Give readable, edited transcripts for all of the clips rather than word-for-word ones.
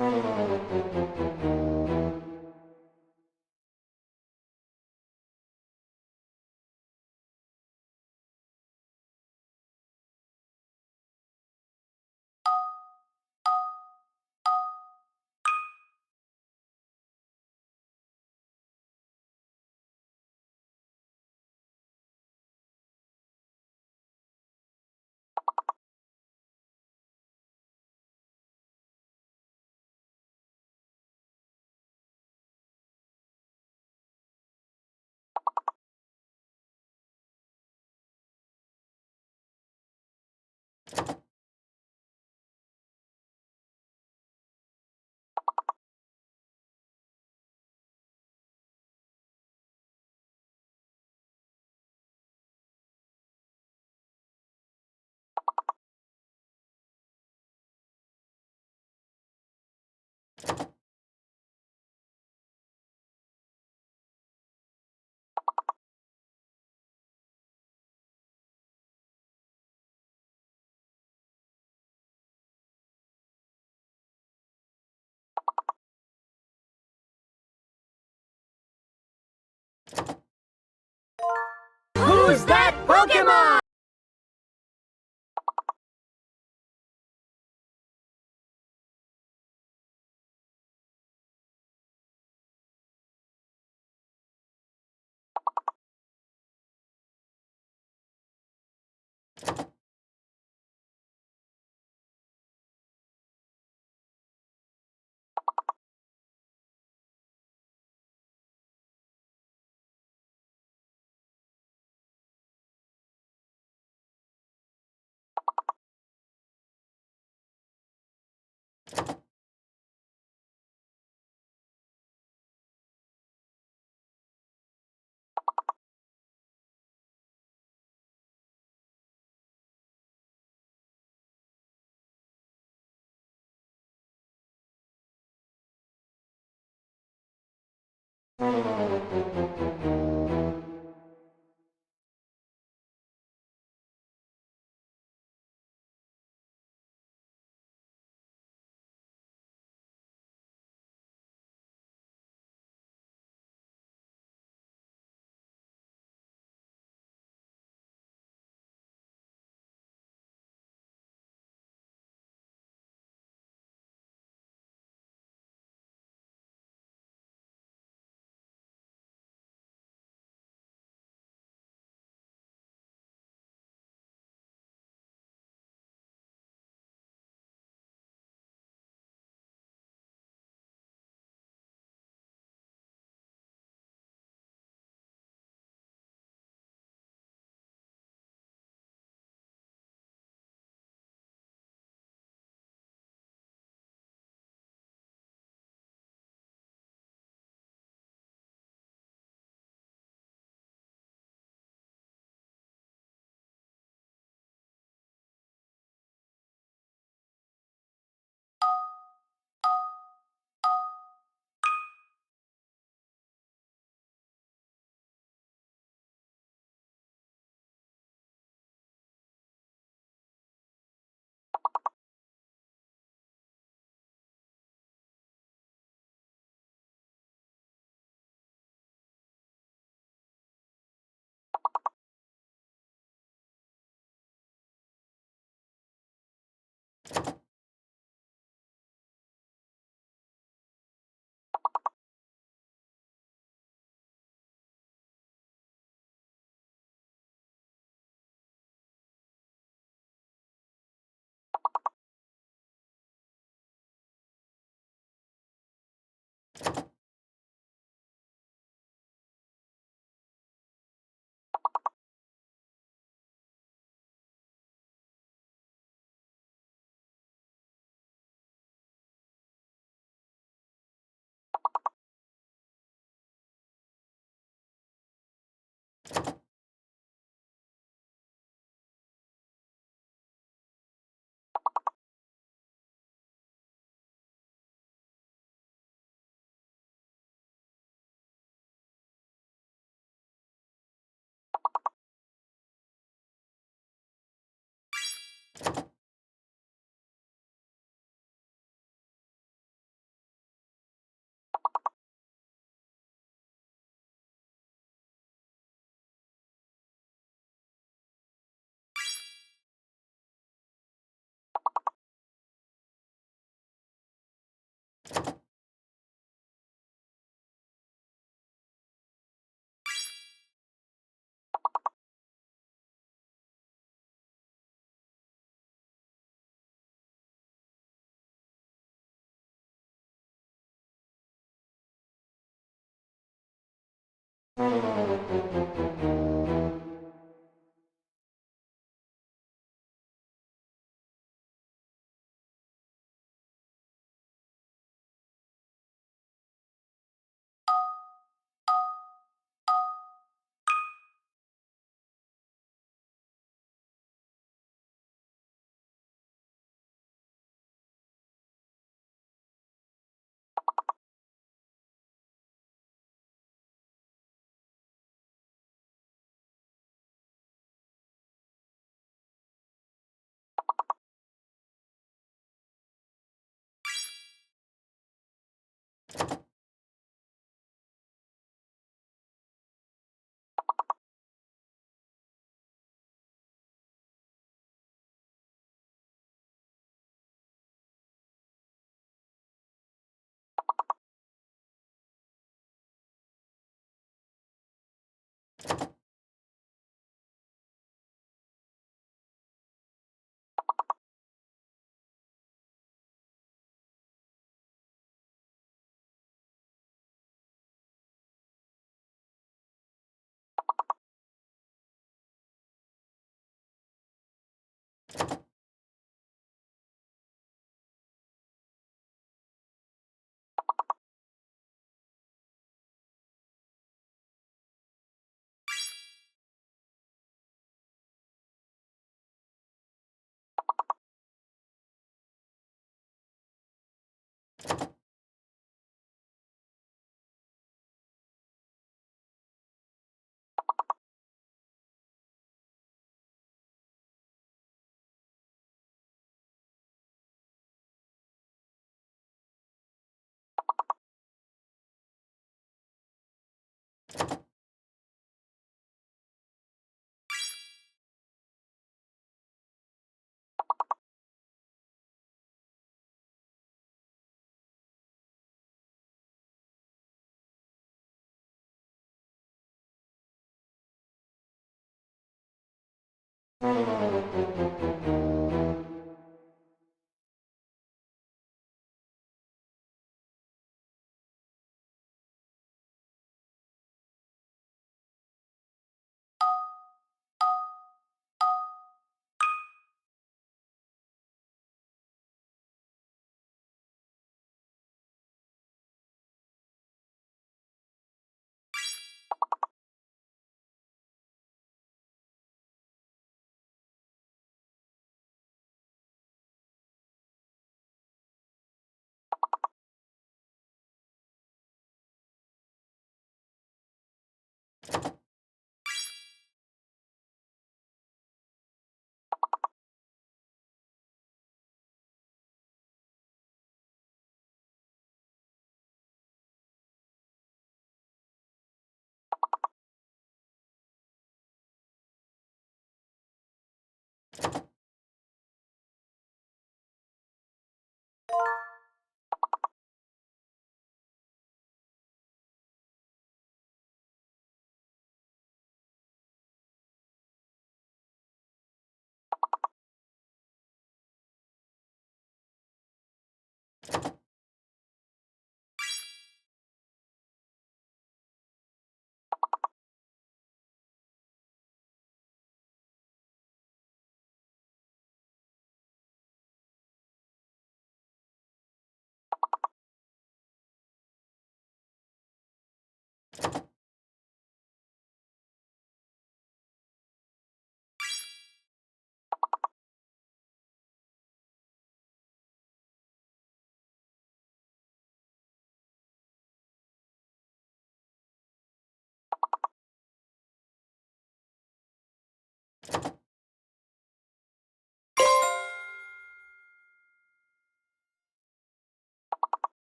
Who's that Pokemon?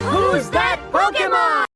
Who's that Pokemon?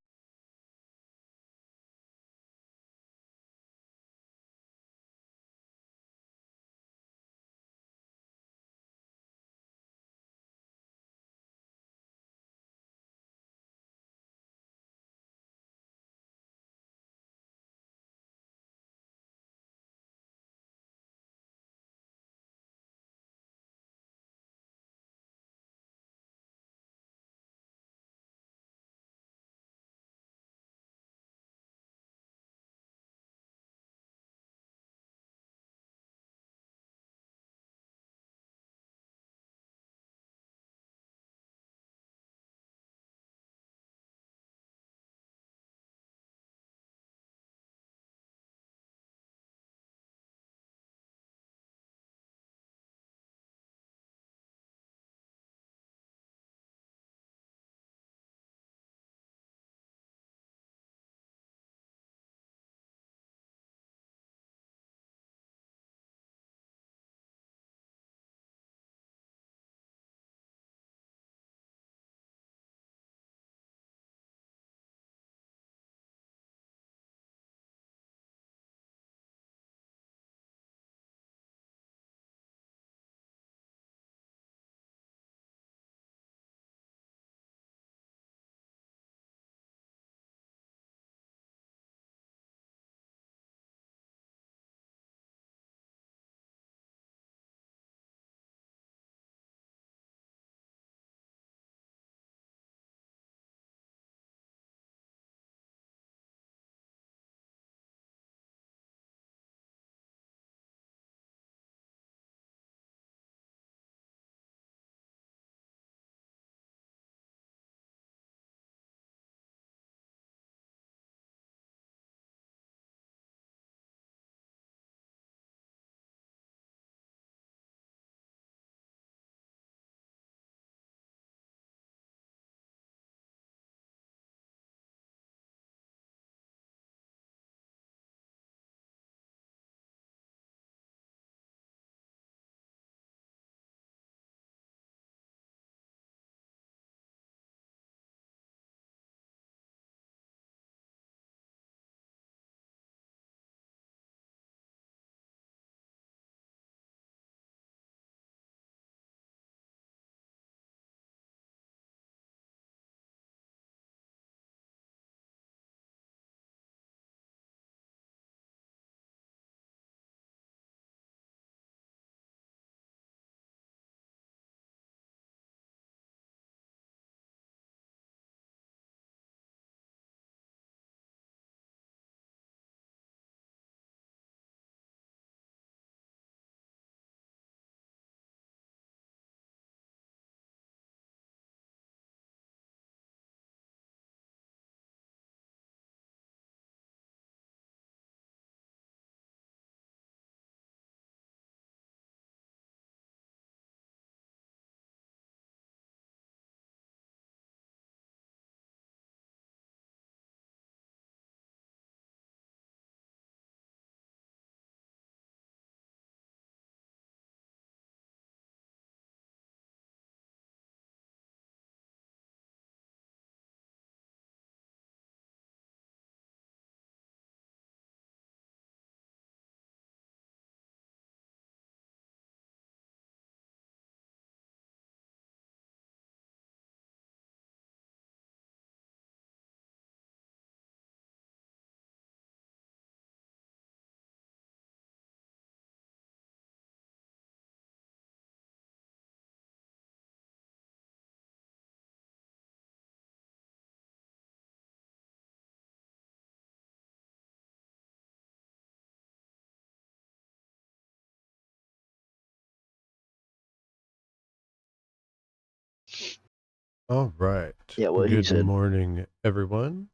All right. Yeah, what he Good said. morning, everyone.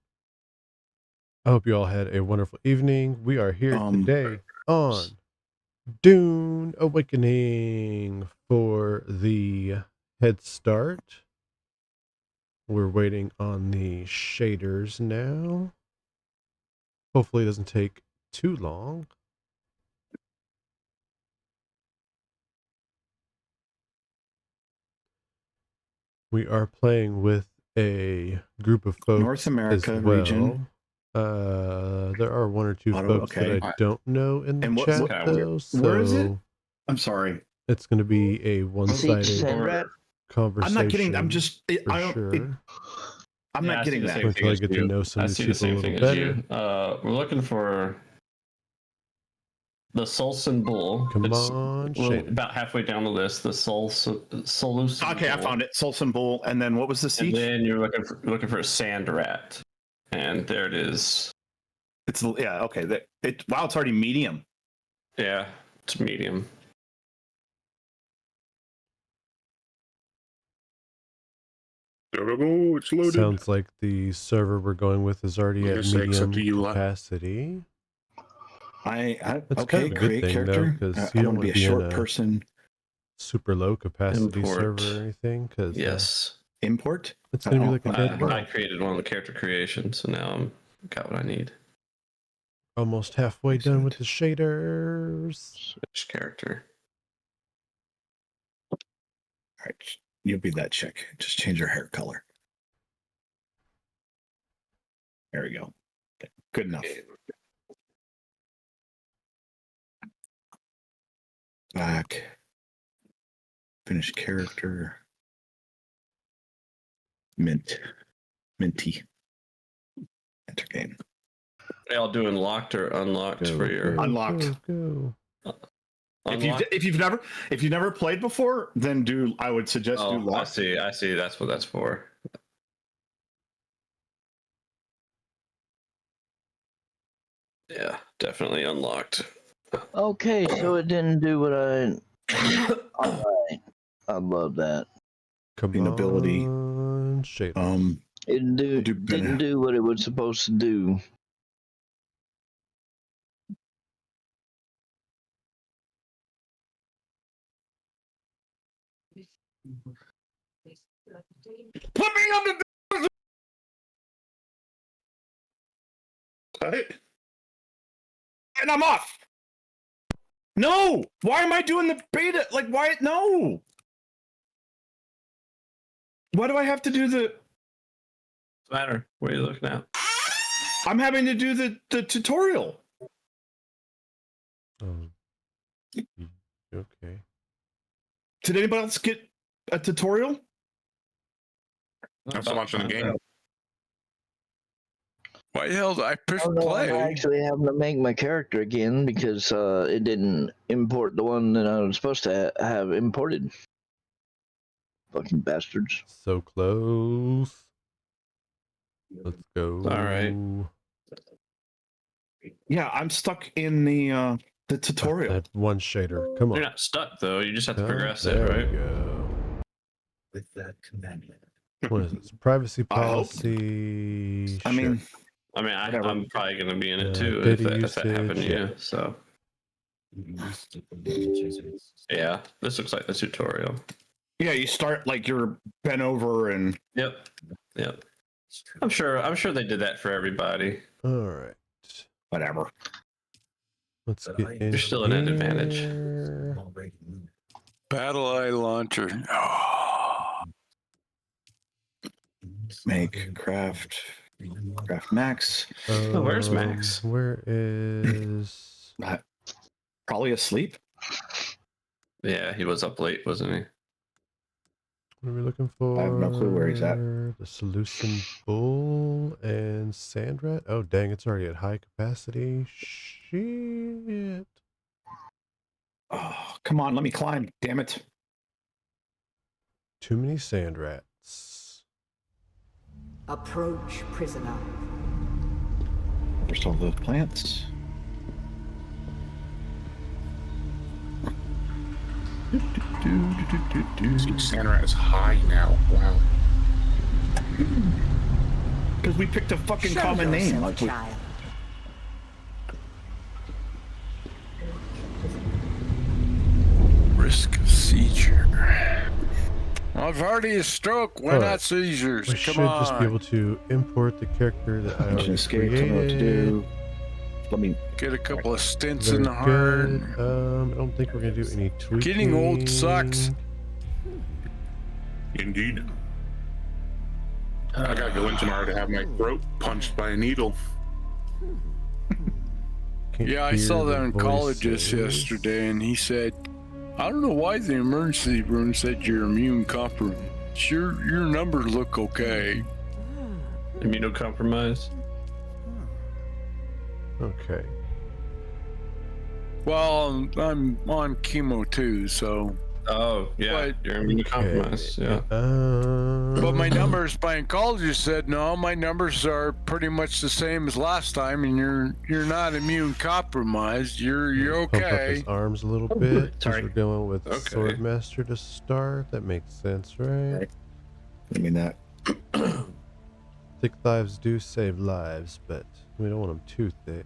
I hope you all had a wonderful evening. We are here today on Dune Awakening for the head start. We're waiting on the shaders now. Hopefully it doesn't take too long. We are playing with a group of folks North America as well. region. There are one or two folks that I don't know in the And chat, though. Where is it? So I'm sorry. it's going to be a one-sided conversation. I'm not getting. I'm just. for sure. I'm not getting that. Until I get to know some of these people a little better. We're looking for the Solson Bull. Come on, Shane. About halfway down the list. The Solus. Okay, I found it. Solson Bull, and then what was the siege? And then you're looking for a Sand Rat, and there it is. It's okay. Wow, it's already medium. Yeah, it's medium. There we go. It's loaded. Sounds like the server we're going with is already at medium capacity. That's kind of a good thing, though, because you don't want to be a short person. Super low capacity server or anything, because yes, import. It's gonna be like a dead world. I created one of the character creations, so now I'm got what I need. Almost halfway done with the shaders. Switch character. All right, you'll be that chick. Just change your hair color. There we go. Good enough. Back. Finish character. Minty. Enter game. Are y'all doing locked or unlocked for your unlocked? If you've never played before, then I would suggest do locked. I see. That's what that's for. Yeah, definitely unlocked. Okay, so it didn't do what I. All right, I love that. Ability. Shade. It didn't do what it was supposed to do. Put me on the. And I'm off. No! Why am I doing the beta? Like, why? No! Why do I have to do the... What's the matter? What are you looking at? I'm having to do the tutorial. Okay. Did anybody else get a tutorial? I'm still watching the game. Why the hell did I push play? I'm actually having to make my character again because it didn't import the one that I was supposed to have imported. Fucking bastards. So close. Let's go. All right. Yeah, I'm stuck in the tutorial. That one shader. Come on. You're not stuck though. You just have to progress it, right? We go. With that commandment. What is this? Privacy policy. I'm probably going to be in it too if that happened to you. So, yeah, this looks like the tutorial. Yeah, you start like you're bent over and. Yep. I'm sure they did that for everybody. All right. Whatever. Let's get in. You're still at an advantage. Battle Eye Launcher. Make craft Max. Where's Max? Where is? Probably asleep. Yeah, he was up late, wasn't he? What are we looking for? I have no clue where he's at. The Seleucid Bull and Sandrat. Oh, dang, it's already at high capacity. Shit. Oh, come on, let me climb. Damn it. Too many Sandrats. Approach, prisoner. First all the plants. Sandrat is high now. Wow. Because we picked a fucking Show common name. yourself, Like, child. Risk of seizure. I've already a stroke. Why Alright. not seizures? We Come should on. just be able to import the character that I Mission already escape. Tell me what to created. do. Let me. Get a couple of stints Very in the heart. good. I don't think we're gonna do any tweaking. Getting old sucks. Indeed. I gotta go in tomorrow to have my throat punched by a needle. Can't Yeah, I hear saw the that oncologist voices. yesterday, and he said, I don't know why the emergency room said you're immune compromised. Your numbers look okay. Immunocompromised. Okay. Well, I'm on chemo too, so. Oh, yeah. But- You're immunocompromised. Yeah. But my numbers, my oncologist said, no, my numbers are pretty much the same as last time, and you're not immune compromised. You're Pump up okay. his arms a little bit. 'Cause sorry. we're going with Okay. Swordmaster to start. That makes sense, right? Right. I mean that. Thick thighs do save lives, but we don't want them too thick.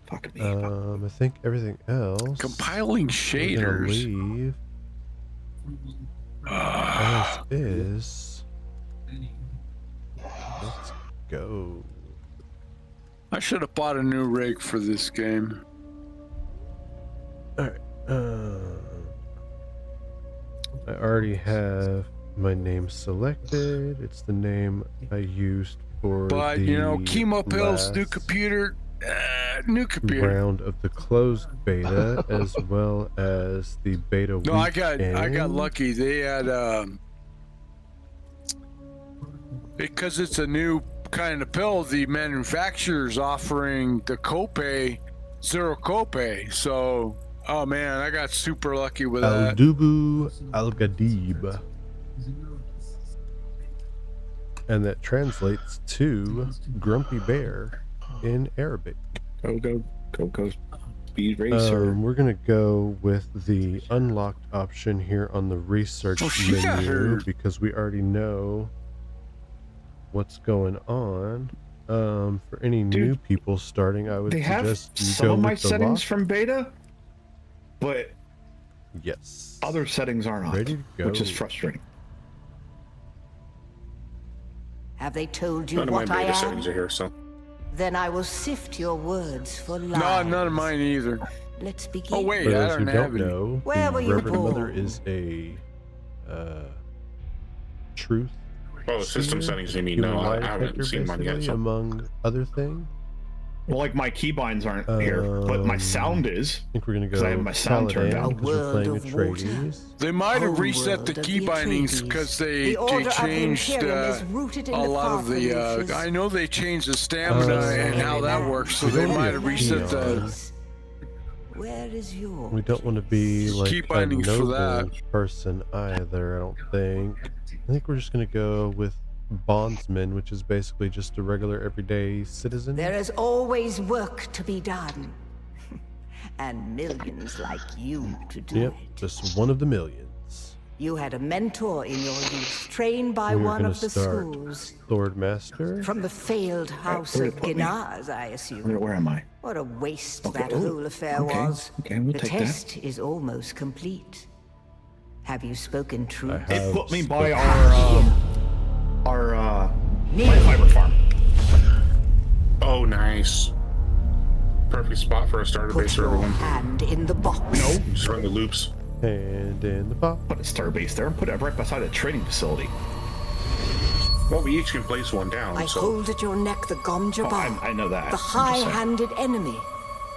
Fuck me. I think everything else. Compiling we're gonna shaders. leave as is. Let's go. I should have bought a new rig for this game. Alright. I already have my name selected. It's the name I used for But, the you know, chemo pills, new last computer, new computer. round of the closed beta, as well as the beta No, I got weekend. lucky. They had because it's a new kind of pill. The manufacturer's offering the copay, zero copay. So, oh man, I got super lucky with Al that. Dubu Al Gadib. And that translates to Grumpy Bear in Arabic. Go. Speed racer. We're gonna go with the unlocked option here on the research Oh, she got menu her. because we already know what's going on. For any new Dude, people starting, I would They have suggest you some go of my with the settings lock. from beta, but Yes. other settings are not, Ready to go. which is frustrating. Have they told you None of my what I beta am? settings are here, so. Then I will sift your words for lies. No, none of mine either. Let's begin. Oh wait, For I those who don't don't have any. know, Where were the you Reverend Mother born? is a truth. Oh, system seer, settings, you mean? human No, lie I haven't detector, seen mine yet. basically, So. among other things. Well, like my keybinds aren't here, but my sound is. I think we're gonna 'Cause I have go my sound turned Paladin down. because we're A playing world of water. Atreides. They might have Whole reset the world of key the bindings Atreides. because The they order of the changed Imperium is rooted in a the lot of the. Father I know they changed the stamina and how that works, so we they don't might need have a reset peon. the. Where is your We don't want to be like Keep a bindings for noble that. person either, I don't think. I think we're just gonna go with bondsman, which is basically just a regular everyday citizen. There is always work to be done. And millions like you to do Yep, it. just one of the millions. You had a mentor in your youth, trained by We are one gonna of the start schools. Swordmaster. From the failed house where of did it put me? Ginaz, I assume. Where am I? What a waste Okay, that oh, whole affair okay, was. okay, we'll the take that. test is almost complete. Have you spoken truth? I have It put me by spoken. our Neil. plant fiber farm. Oh, nice. Perfect spot for a starter Put base for your everyone. hand in the box. No, Just run the loops. And in the pop. put a star base there. Put it right beside a trading facility. Well, we each can place one down, I so. hold at your neck the Gomjabar, I know that. the I'm just saying. high-handed enemy.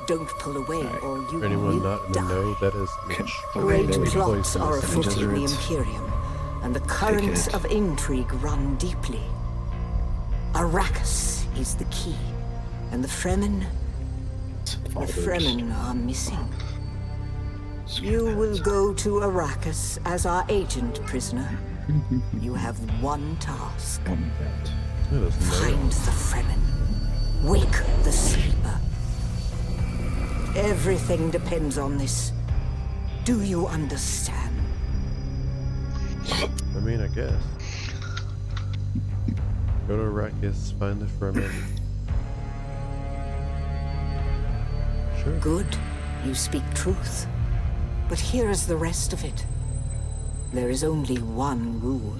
Don't pull away, or you For anyone will not in the die. know, that is Okay. Great There we go. plots are afoot in the Deserts. Imperium, and the currents it. of intrigue run deeply. Arrakis is the key, and the Fremen are missing. You will go to Arrakis as our agent, prisoner. You have one task. Look at those nails. Find the Fremen. Wake the sleeper. Everything depends on this. Do you understand? I mean, I guess. Go to Arrakis, find the Fremen. Sure. Good. You speak truth. But here is the rest of it. There is only one rule.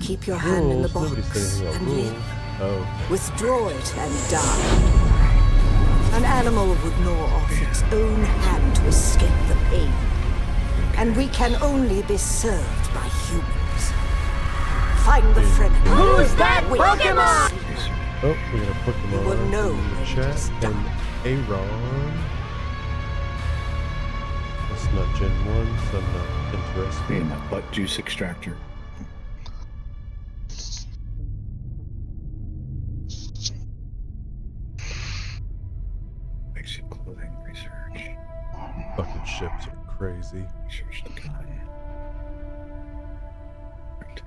Keep your hand in the Rules? Nobody box said anything about and rules. live. Oh. Withdraw it and die. An animal would gnaw off its own hand to escape the pain. And we can only be served by humans. Find the Fremen. Who's that Pokemon? Oh, we got a Pokemon You will know in the when it chat. is And done. Aaron. That's not Gen 1, so I'm not interested. Hey, my butt juice extractor. Basic clothing research. Fucking ships are crazy. Research the gun. Right.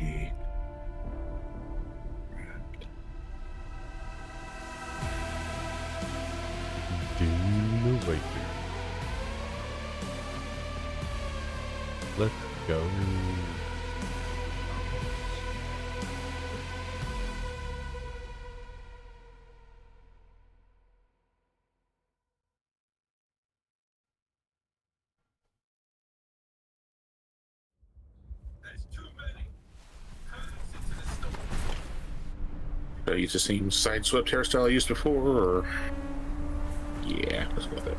E. Right. Dune Awakening. Let's go. Use the same side swept hairstyle I used before, or yeah, let's go with it.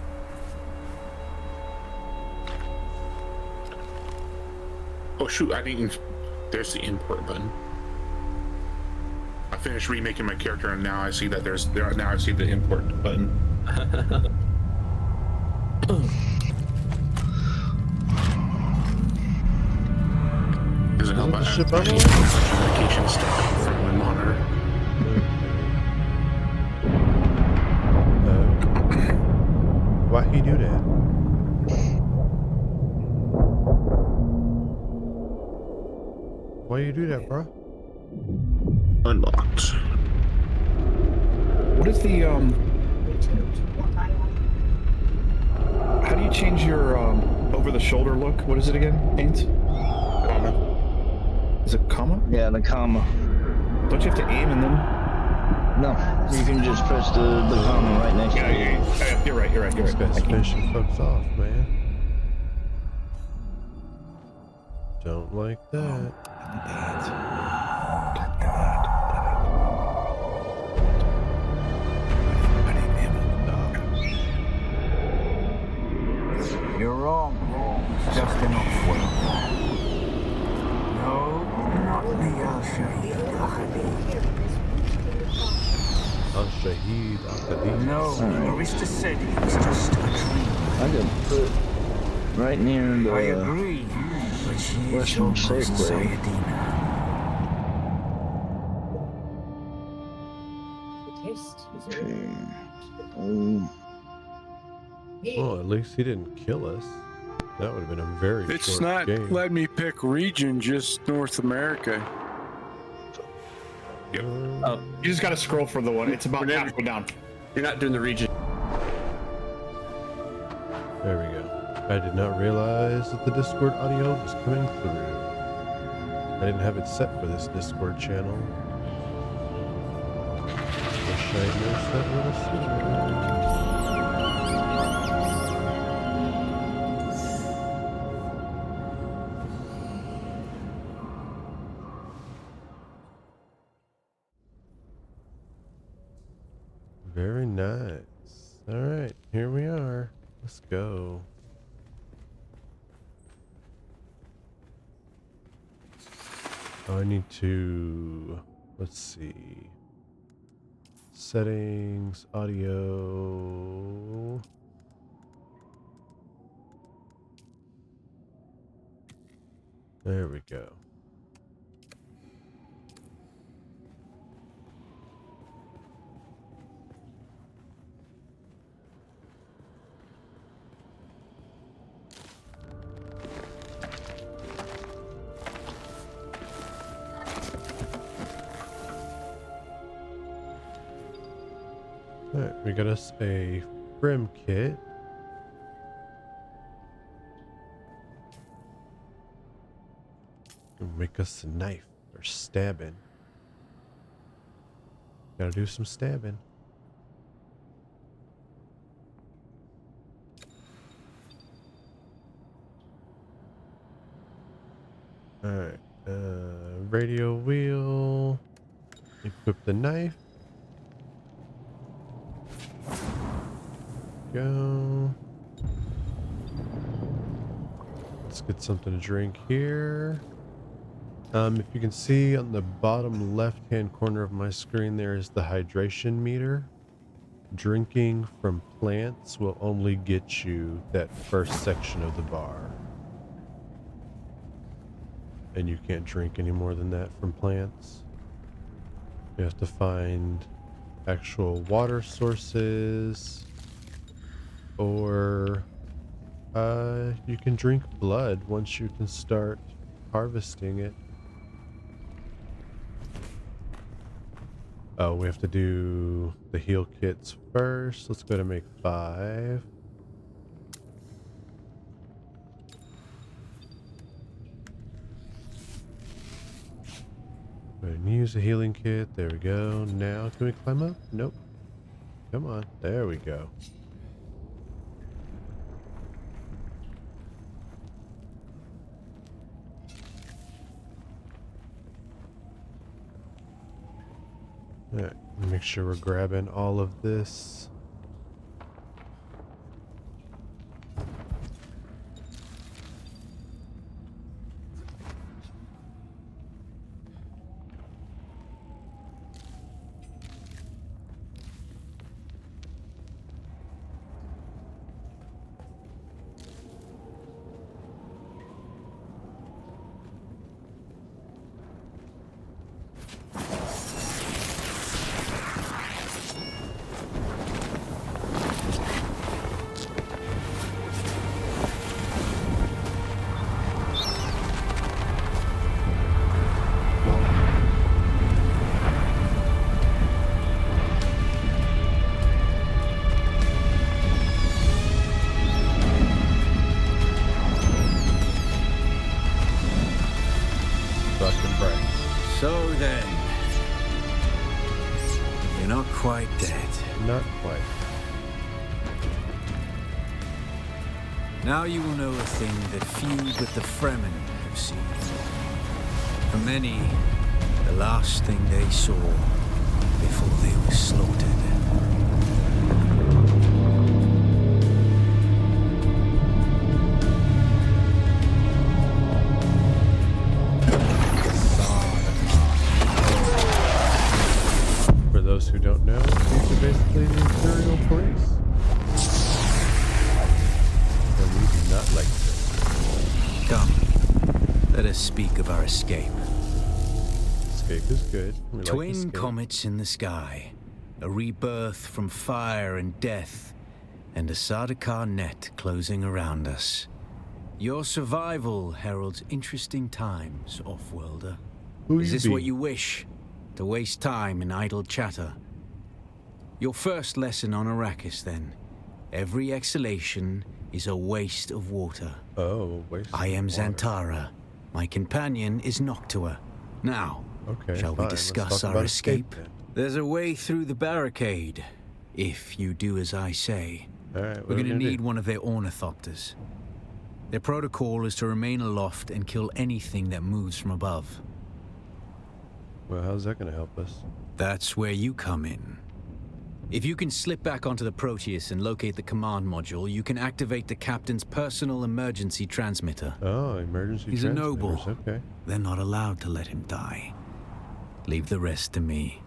Oh shoot, I didn't even... There's the import button. I finished remaking my character, and now I see that now I see the import button. Doesn't help. The I ship I I'm need communication stuff from my monitor. Why he do that? Why you do that, bro? Unlocked. What is the how do you change your over the shoulder look? What is it again, Ains? Comma. Is it comma? Yeah, the comma. Don't you have to aim and then? No, you can just press the comma right next to it. Yeah, you're right. You're This right. guy's I can't- finishing folks off, man. Don't like that. You're wrong. It's just enough work. No, not the Al-Shahid Al-Khalid. Al-Shahid Al-Khalid. No, Arista said it was just a dream. I can put right near I the. agree, but she is Western almost Safeway. Sayadina. Well, at least he didn't kill us. That would have been a very It's short not game. let me pick region, just North America. You just gotta scroll for the one. It's about halfway down. You're not doing the region. There we go. I did not realize that the Discord audio was coming through. I didn't have it set for this Discord channel. Wish I noticed that little sooner. Very nice. All right, here we are. Let's go. I need to, let's see. Settings, audio. There we go. Alright, we got us a Brim kit. Make us a knife or stabbing. Gotta do some stabbing. Alright. Radio wheel. Equip the knife. Go. Let's get something to drink here. If you can see on the bottom left-hand corner of my screen, there is the hydration meter. Drinking from plants will only get you that first section of the bar. And you can't drink any more than that from plants. You have to find actual water sources, or you can drink blood once you can start harvesting it. Oh, we have to do the heal kits first. Let's go to make 5. Go ahead and use a healing kit. There we go. Now, can we climb up? Nope. Come on. There we go. Alright, make sure we're grabbing all of this. So then, you're not quite dead. Not quite. Now you will know a thing that few but the Fremen have seen. For many, the last thing they saw before they were slaughtered. For those who don't know, these are basically the Imperial police. And we do not like this. Come, let us speak of our escape. Escape is good. We like Twin escape. comets in the sky, a rebirth from fire and death, and a Sardaukar net closing around us. Your survival heralds interesting times, Off-worlder. Is this what you wish? To waste time in idle chatter? Your first lesson on Arrakis, then. Every exhalation is a waste of water. Oh, waste I am of water. Xantara. My companion is Noctua. Now, Okay, shall we fine. Let's discuss talk our about escape? then. There's a way through the barricade, if you do as I say. All right, what We're are we going to gonna need do? one of their ornithopters. Their protocol is to remain aloft and kill anything that moves from above. Well, how's that going to help us? That's where you come in. If you can slip back onto the Proteus and locate the command module, you can activate the captain's personal emergency transmitter. Oh, emergency He's a noble. transmitters, okay. They're not allowed to let him die. Leave the rest to me.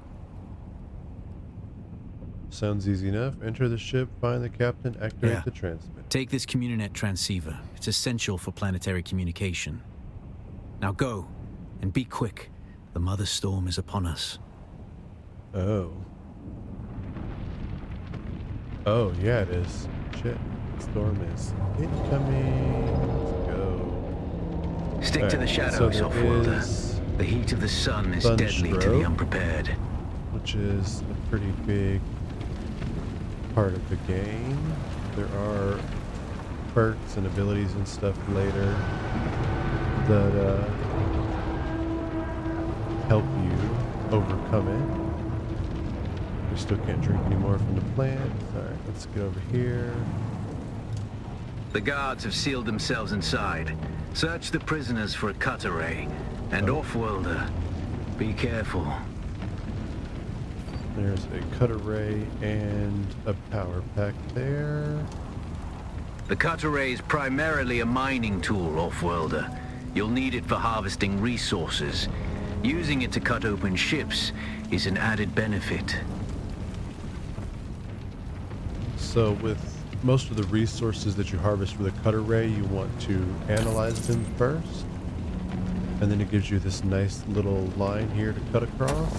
Sounds easy enough. Enter the ship, find the captain, activate Yeah. the transmitter. Take this Communinet transceiver. It's essential for planetary communication. Now go, and be quick. The Mother Storm is upon us. Oh. Oh, yeah, it is. Shit. Storm is incoming. Let's go. Stick All to the right, shadows, so there Off-worlder. is The heat of the sun is deadly to the Sunstroke, unprepared. which is a pretty big part of the game. There are perks and abilities and stuff later that help you overcome it. We still can't drink anymore from the plant. Alright, let's get over here. The guards have sealed themselves inside. Search the prisoners for a cut array. And off-worlder, be careful. There's a cut array and a power pack there. The cut array is primarily a mining tool, off-worlder. You'll need it for harvesting resources. Using it to cut open ships is an added benefit. So with most of the resources that you harvest with a cut array, you want to analyze them first. And then it gives you this nice little line here to cut across.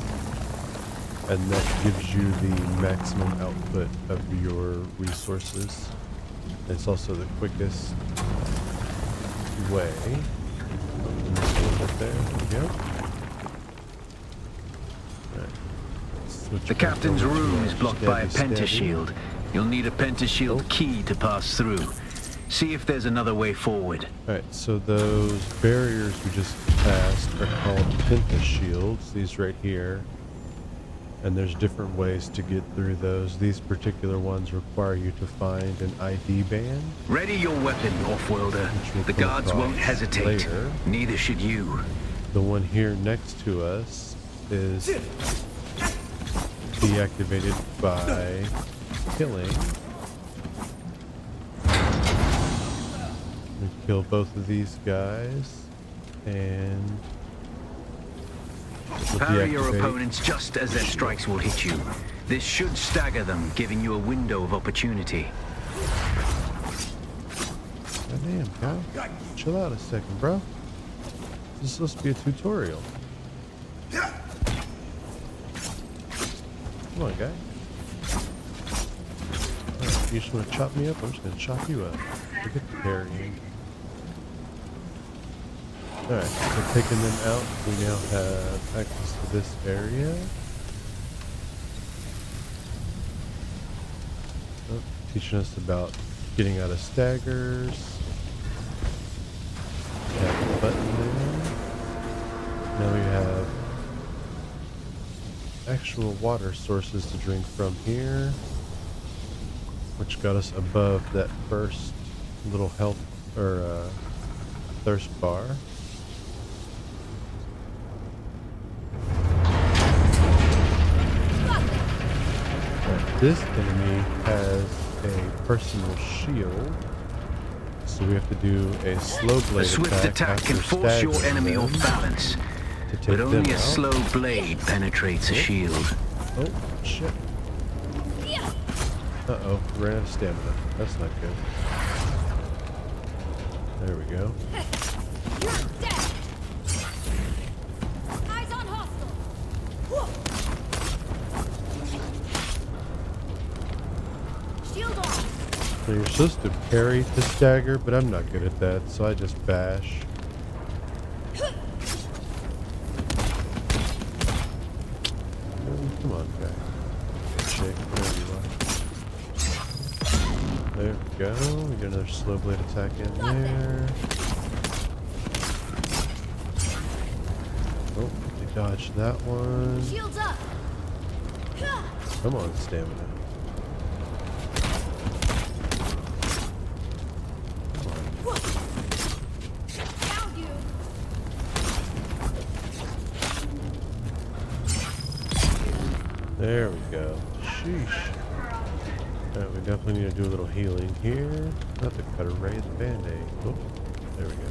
And that gives you the maximum output of your resources. It's also the quickest way. Open this a little bit there. There we go. Right. The captain's room is blocked by a pentashield. You'll need a pentashield key to pass through. See if there's another way forward. Alright, so those barriers we just passed are called pentashields, these right here. And there's different ways to get through those. These particular ones require you to find an ID band. Ready your weapon, off-worlder. The guards won't hesitate. Later. Neither should you. The one here next to us is deactivated by killing. We kill both of these guys and parry your opponents just as their strikes will hit you. This should stagger them, giving you a window of opportunity. Goddamn, guy. Chill out a second, bro. This is supposed to be a tutorial. Come on, guy. Right, you just want to chop me up? I'm just going to chop you up. Forget the parrying. Alright, so taking them out, we now have access to this area. Oh, teaching us about getting out of staggers. Tap the button there. Now we have actual water sources to drink from here, which got us above that first little health or thirst bar. This enemy has a personal shield, so we have to do a slow blade A swift attack can force your enemy off balance, but only a slow blade penetrates a shield. Oh, shit. Uh-oh, ran out of stamina. That's not good. There we go. You're dead. Eyes on hostile. Shield off. So you're supposed to parry to stagger, but I'm not good at that, so I just bash. Come on, guy. Shake, there you are. There we go. We got another slow blade attack in there. Oh, they dodged that one. Shields up. Come on, stamina. Found you. There we go. Sheesh. Alright, we definitely need to do a little healing here. Not the cut array, the band-aid. Oh, there we go.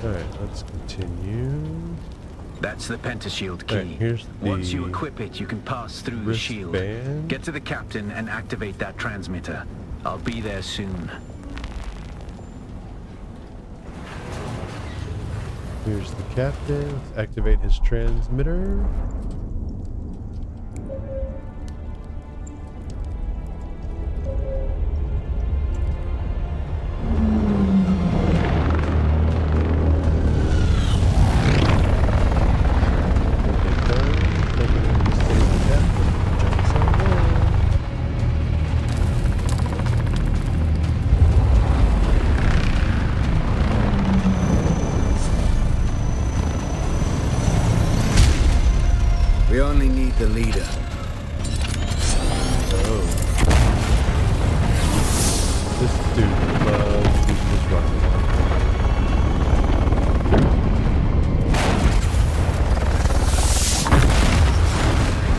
Alright, let's continue. That's the pentashield key. Right, here's the Once you equip it, you can pass through the shield. wristband. Get to the captain and activate that transmitter. I'll be there soon. Here's the captain. Let's activate his transmitter. We only need the leader. Oh. This dude loves using his rocket launcher.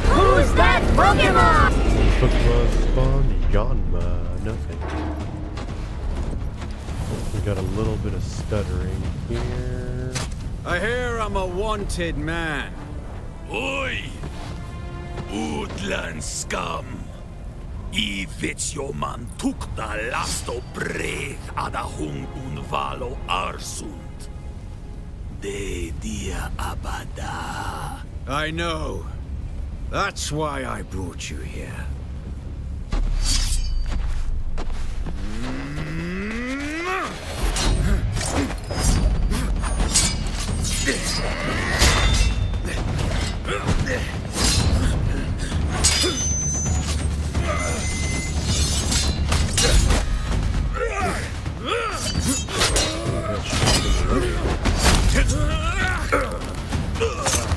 Who's that Pokemon? Pokemon spawn Yanma. No thank you. We got a little bit of stuttering here. I hear I'm a wanted man. Oi! Utland scum! Ivits jo man tukta lasto breg ada hung unvalo arsund. De dia abada. I know. That's why I brought you here.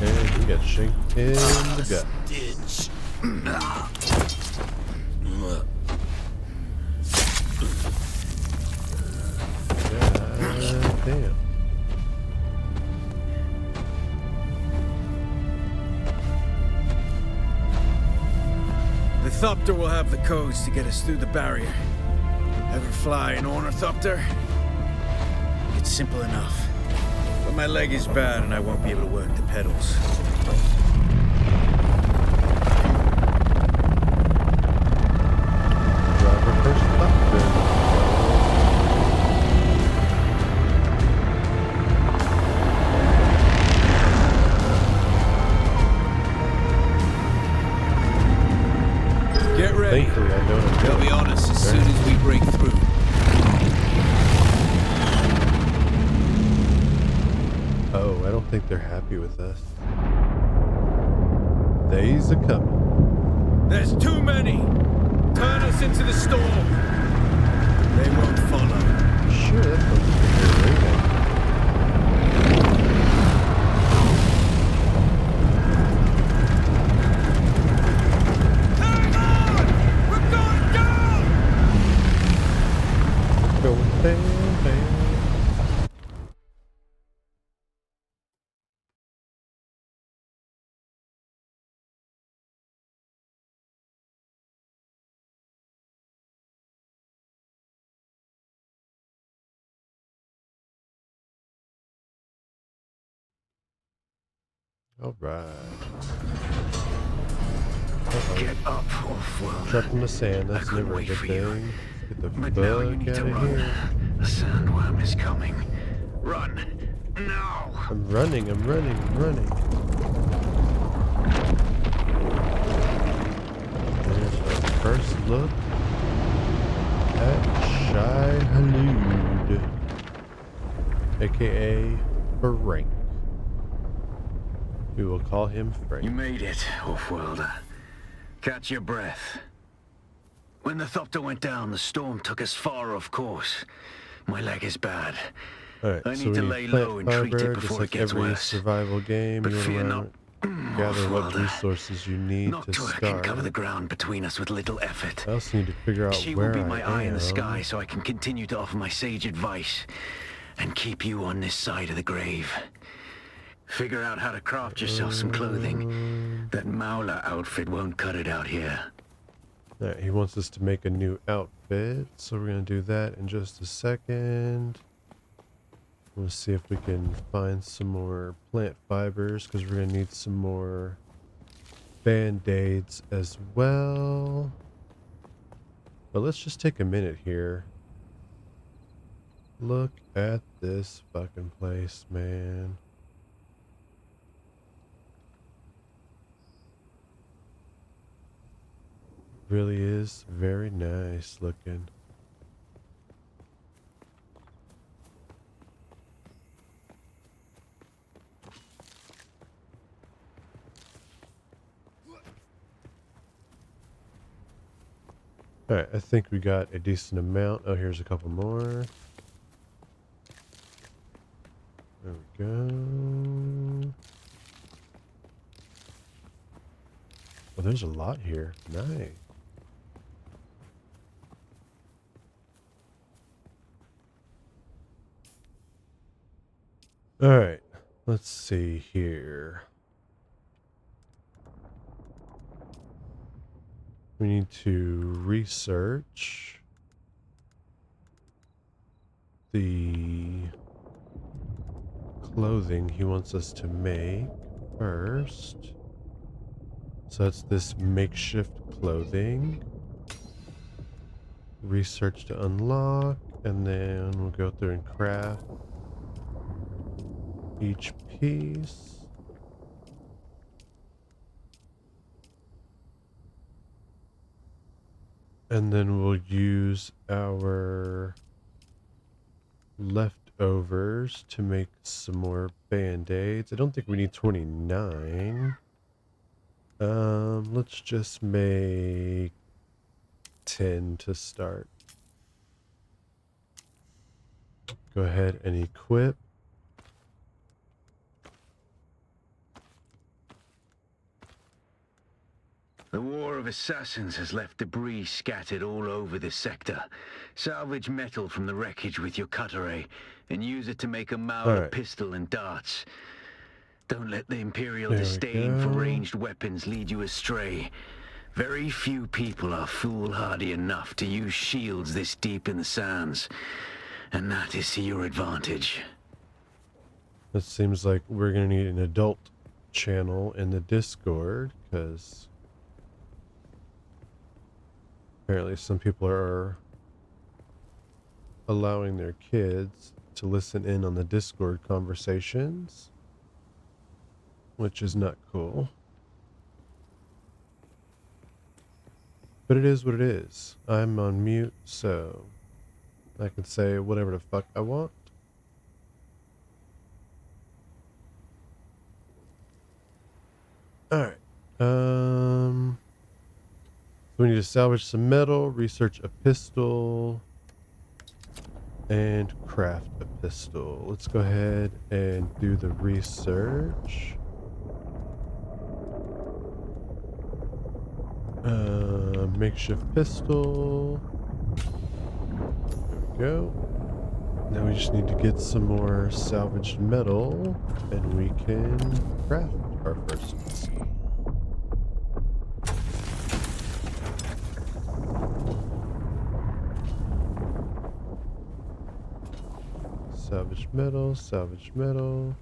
And he got shanked in the gut. God damn. The Thopter will have the codes to get us through the barrier. Ever fly an Ornithopter? It's simple enough. But my leg is bad and I won't be able to work the pedals. Driver first Thopter. Get ready. Thankfully, I don't have They'll be on us as soon as we break through. Oh, I don't think they're happy with us. They's a coming. There's too many! Turn us into the storm! They won't follow. Sure, that sounds like a great idea. Hang on! We're going down! Going bam, bam. All right. Get up, Off-World. Trapped in the sand, that's I couldn't never a wait good for you. thing. Get the But now you fuck need out to of run. here. The sandworm is coming. Run! Now! I'm running, I'm running, I'm running. There's our first look at Shai Halud, aka Frank. We will call him Frank. You made it, Off-Worlder. Catch your breath. When the Thopter went down, the storm took us far off course. My leg is bad. Alright, I so need we to need lay plant low and treat fiber, it just before like it gets every worse. survival game. But You fear want not, to gather what Off-Worlder. resources you need to Noctua can cover the start. ground between us with little effort. I also need to figure out She where will be my I eye in the am. sky so I can continue to offer my sage advice and keep you on this side of the grave. Figure out how to craft yourself some clothing. That Mauler outfit won't cut it out here. Alright, he wants us to make a new outfit, so we're going to do that in just a second. We'll see if we can find some more plant fibers, because we're going to need some more band-aids as well. But let's just take a minute here. Look at this fucking place, man. Really is very nice looking. Alright, I think we got a decent amount. Oh, here's a couple more. There we go. Oh, there's a lot here. Nice. All right. Let's see here. We need to research the clothing he wants us to make first. So that's this makeshift clothing. Research to unlock, and then we'll go through and craft each piece. And then we'll use our leftovers to make some more band-aids. I don't think we need 29. Let's just make 10 to start. Go ahead and equip. The War of Assassins has left debris scattered all over this sector. Salvage metal from the wreckage with your cutter and use it to make a Mauler pistol and darts. Don't let the Imperial disdain for ranged weapons lead you astray. Very few people are foolhardy enough to use shields this deep in the sands, and that is to your advantage. It seems like we're going to need an adult channel in the Discord, because apparently some people are allowing their kids to listen in on the Discord conversations, which is not cool. But it is what it is. I'm on mute, so I can say whatever the fuck I want. Alright. We need to salvage some metal, research a pistol, and craft a pistol. Let's go ahead and do the research. Makeshift pistol. There we go. Now we just need to get some more salvaged metal, and we can craft our first pistol. Salvage metal, salvage metal.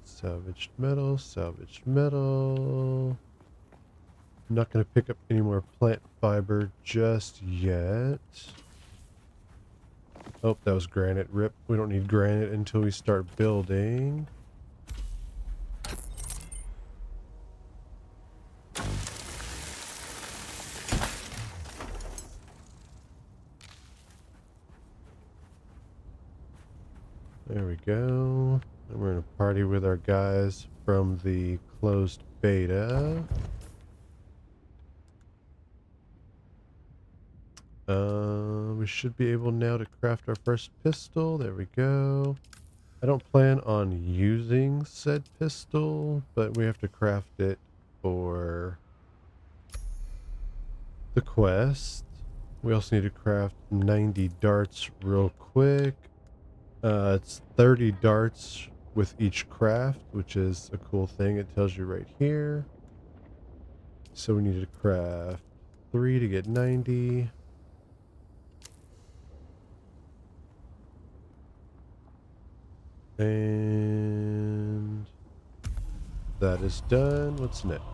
Salvaged metal, salvaged metal. I'm not going to pick up any more plant fiber just yet. Oh, that was granite. Rip. We don't need granite until we start building. There we go. And we're going to party with our guys from the closed beta. We should be able now to craft our first pistol. There we go. I don't plan on using said pistol, but we have to craft it for the quest. We also need to craft 90 darts real quick. It's 30 darts with each craft, which is a cool thing. It tells you right here. So we need to craft 3 to get 90. And that is done. What's next?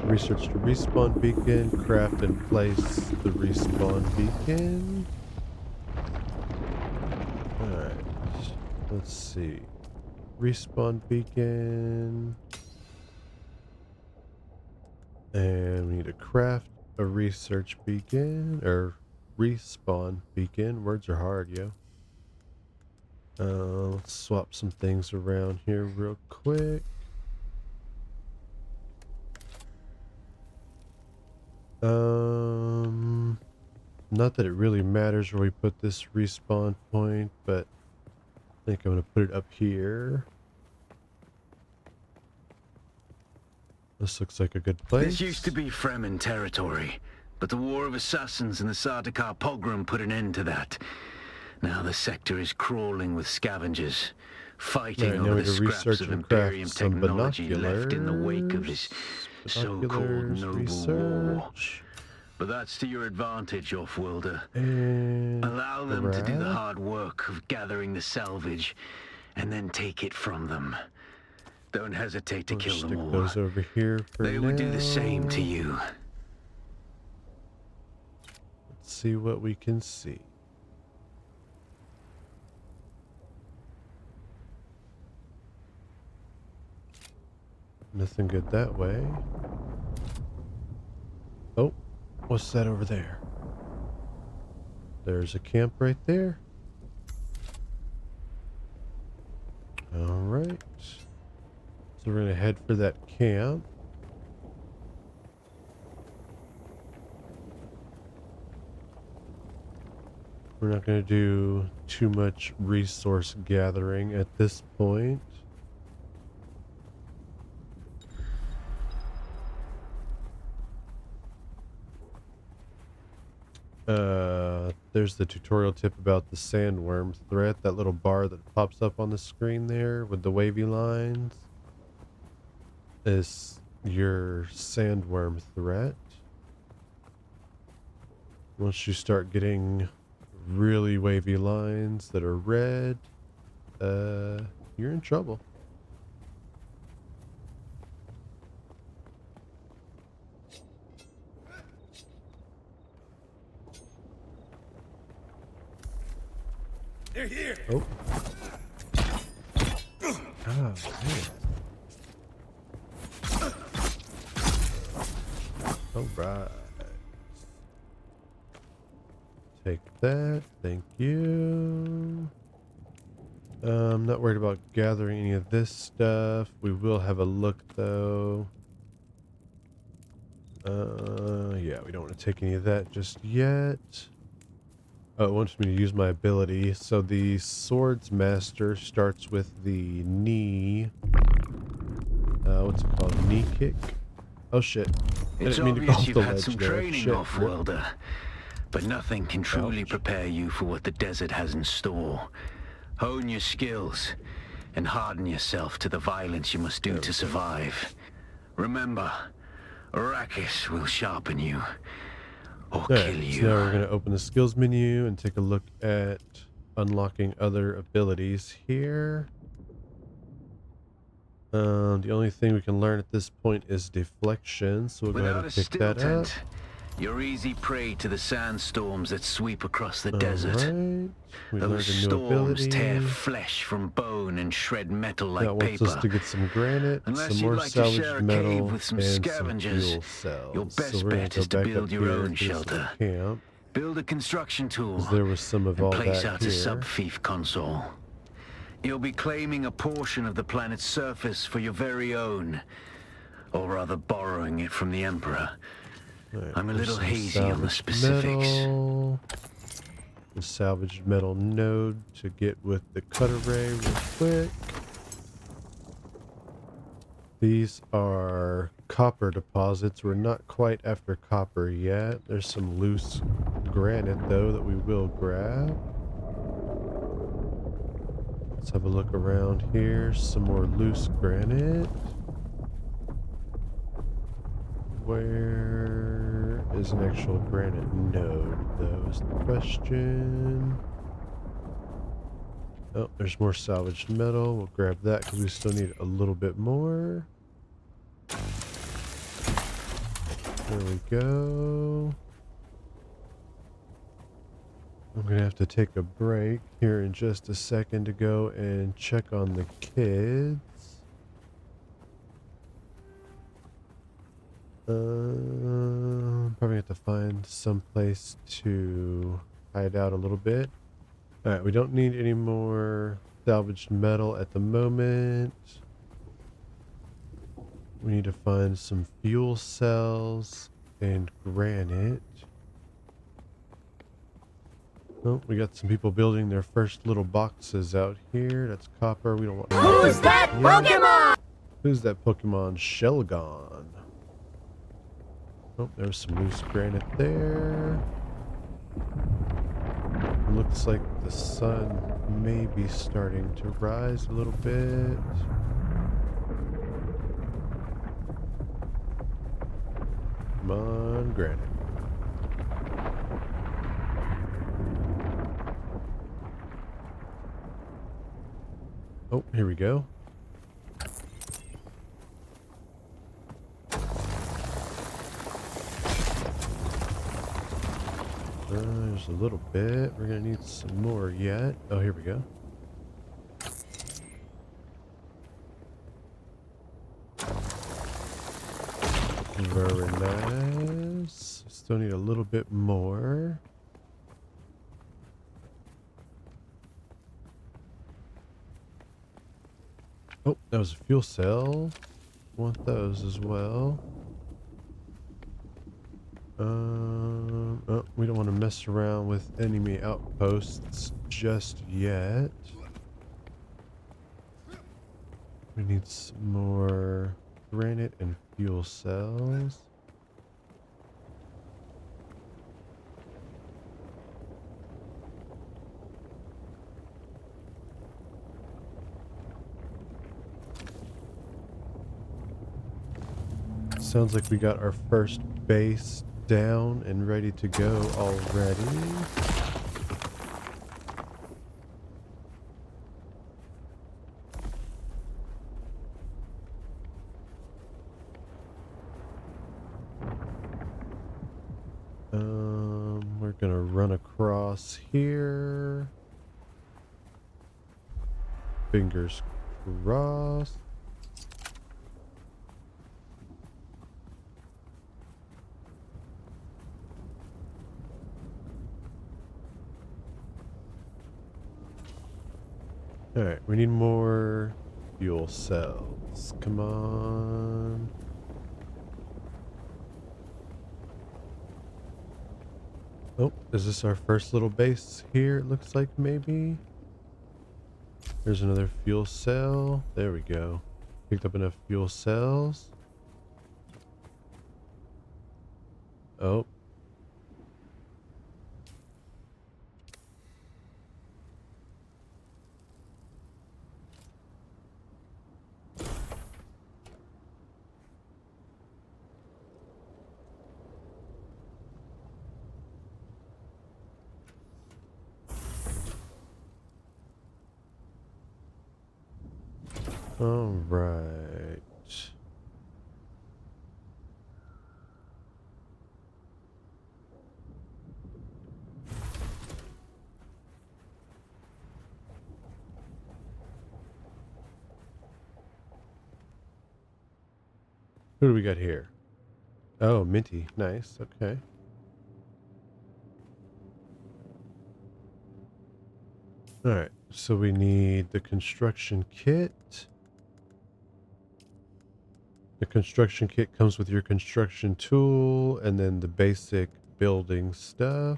Research the respawn beacon, craft and place the respawn beacon. Alright, let's see. Respawn beacon. And we need to craft a research beacon, or respawn beacon. Words are hard, yo. Let's swap some things around here real quick. Not that it really matters where we put this respawn point, but I think I'm going to put it up here. This looks like a good place. This used to be Fremen territory, but the War of Assassins and the Sardaukar pogrom put an end to that. Now the sector is crawling with scavengers, fighting over the scraps of Imperium technology left in the wake of this so-called noble war. But that's to your advantage, Offworlder. Allow them to do the hard work of gathering the salvage, and then take it from them. Don't hesitate to kill them all. Those over here for they would do the same to you. Let's see what we can see. Nothing good that way. Oh, what's that over there? There's a camp right there. All right. So we're going to head for that camp. We're not going to do too much resource gathering at this point. There's the tutorial tip about the sandworm threat, that little bar that pops up on the screen there with the wavy lines is your sandworm threat. Once you start getting really wavy lines that are red, you're in trouble. They're here. Oh. Ah, man. All right. Take that. Thank you. I'm not worried about gathering any of this stuff. We will have a look though. Yeah, we don't want to take any of that just yet. Oh, it wants me to use my ability. So the Swords Master starts with the knee. What's it called? Knee kick? Oh shit. It's obvious you've had some training, Offworlder, but nothing can truly prepare you for what the desert has in store. Hone your skills and harden yourself to the violence you must do to survive. Remember, Arrakis will sharpen you. Or kill you. So now we're going to open the skills menu and take a look at unlocking other abilities here. The only thing we can learn at this point is deflection, so we'll go ahead and pick that up. You're easy prey to the sandstorms that sweep across the desert. We Those storms tear flesh from bone and shred metal like paper. That wants us to get some granite, some more salvaged metal, with some and scavengers. some fuel cells. Your best so bet is to build your own shelter. Camp. Build a construction tool. There was some of all that place out here. a sub-fief console. You'll be claiming a portion of the planet's surface for your very own, or rather borrowing it from the Emperor. Right, I'm a little hazy on the specifics. The salvaged metal node to get with the cut array real quick. These are copper deposits. We're not quite after copper yet. There's some loose granite though that we will grab. Let's have a look around here. Some more loose granite. Where is an actual granite node, though, is the question. Oh, there's more salvaged metal. We'll grab that because we still need a little bit more. There we go. I'm going to have to take a break here in just a second to go and check on the kids. Probably have to find some place to hide out a little bit. Alright, we don't need any more salvaged metal at the moment. We need to find some fuel cells and granite. Oh, we got some people building their first little boxes out here. That's copper. We don't want. Who's that Pokemon? Who's that Pokemon? Shelgon. Oh, there's some loose granite there. Looks like the sun may be starting to rise a little bit. Come on, granite. Oh, here we go. There's a little bit. We're gonna need some more yet. Oh, here we go. Very nice. Still need a little bit more. Oh, that was a fuel cell. Want those as well. Oh, we don't want to mess around with enemy outposts just yet. We need some more granite and fuel cells. Sounds like we got our first base down and ready to go already. We're gonna run across here. Fingers crossed. Alright, we need more fuel cells. Come on. Oh, is this our first little base here? It looks like maybe. There's another fuel cell. There we go. Picked up enough fuel cells. Oh. All right. Who do we got here? Oh, Minty. Nice. Okay. All right. So we need the construction kit. The construction kit comes with your construction tool and then the basic building stuff.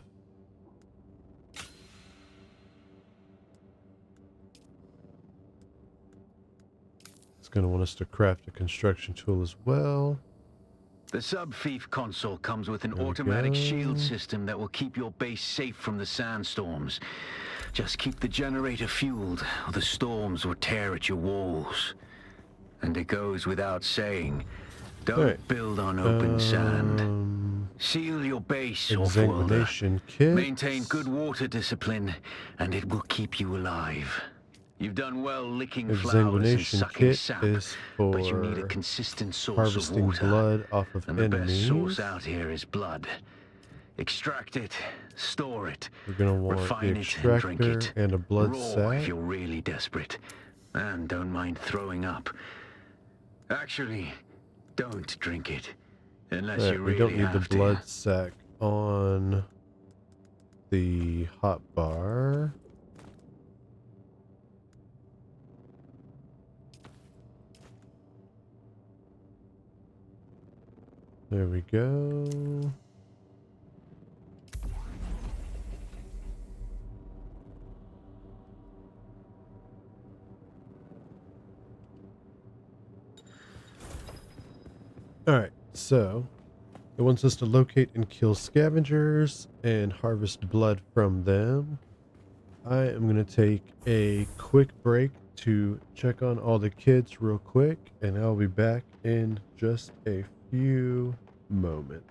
It's going to want us to craft a construction tool as well. The sub-thief console comes with an automatic shield system that will keep your base safe from the sandstorms. Just keep the generator fueled, or the storms will tear at your walls. And it goes without saying, don't build on open sand. Seal your base, Examination kit. Maintain good water discipline, and it will keep you alive. You've done well licking flowers and sucking sap, but you need a consistent source of water. Blood off of and enemies. The best source out here is blood. Extract it, store it, we're gonna want refine the it, and drink extractor it. and a blood Raw sac. if you're really desperate, and don't mind throwing up. Actually, don't drink it unless you really we don't need have the blood sac on the hot bar. There we go. Alright, so it wants us to locate and kill scavengers and harvest blood from them. I am going to take a quick break to check on all the kids real quick, and I'll be back in just a few moments.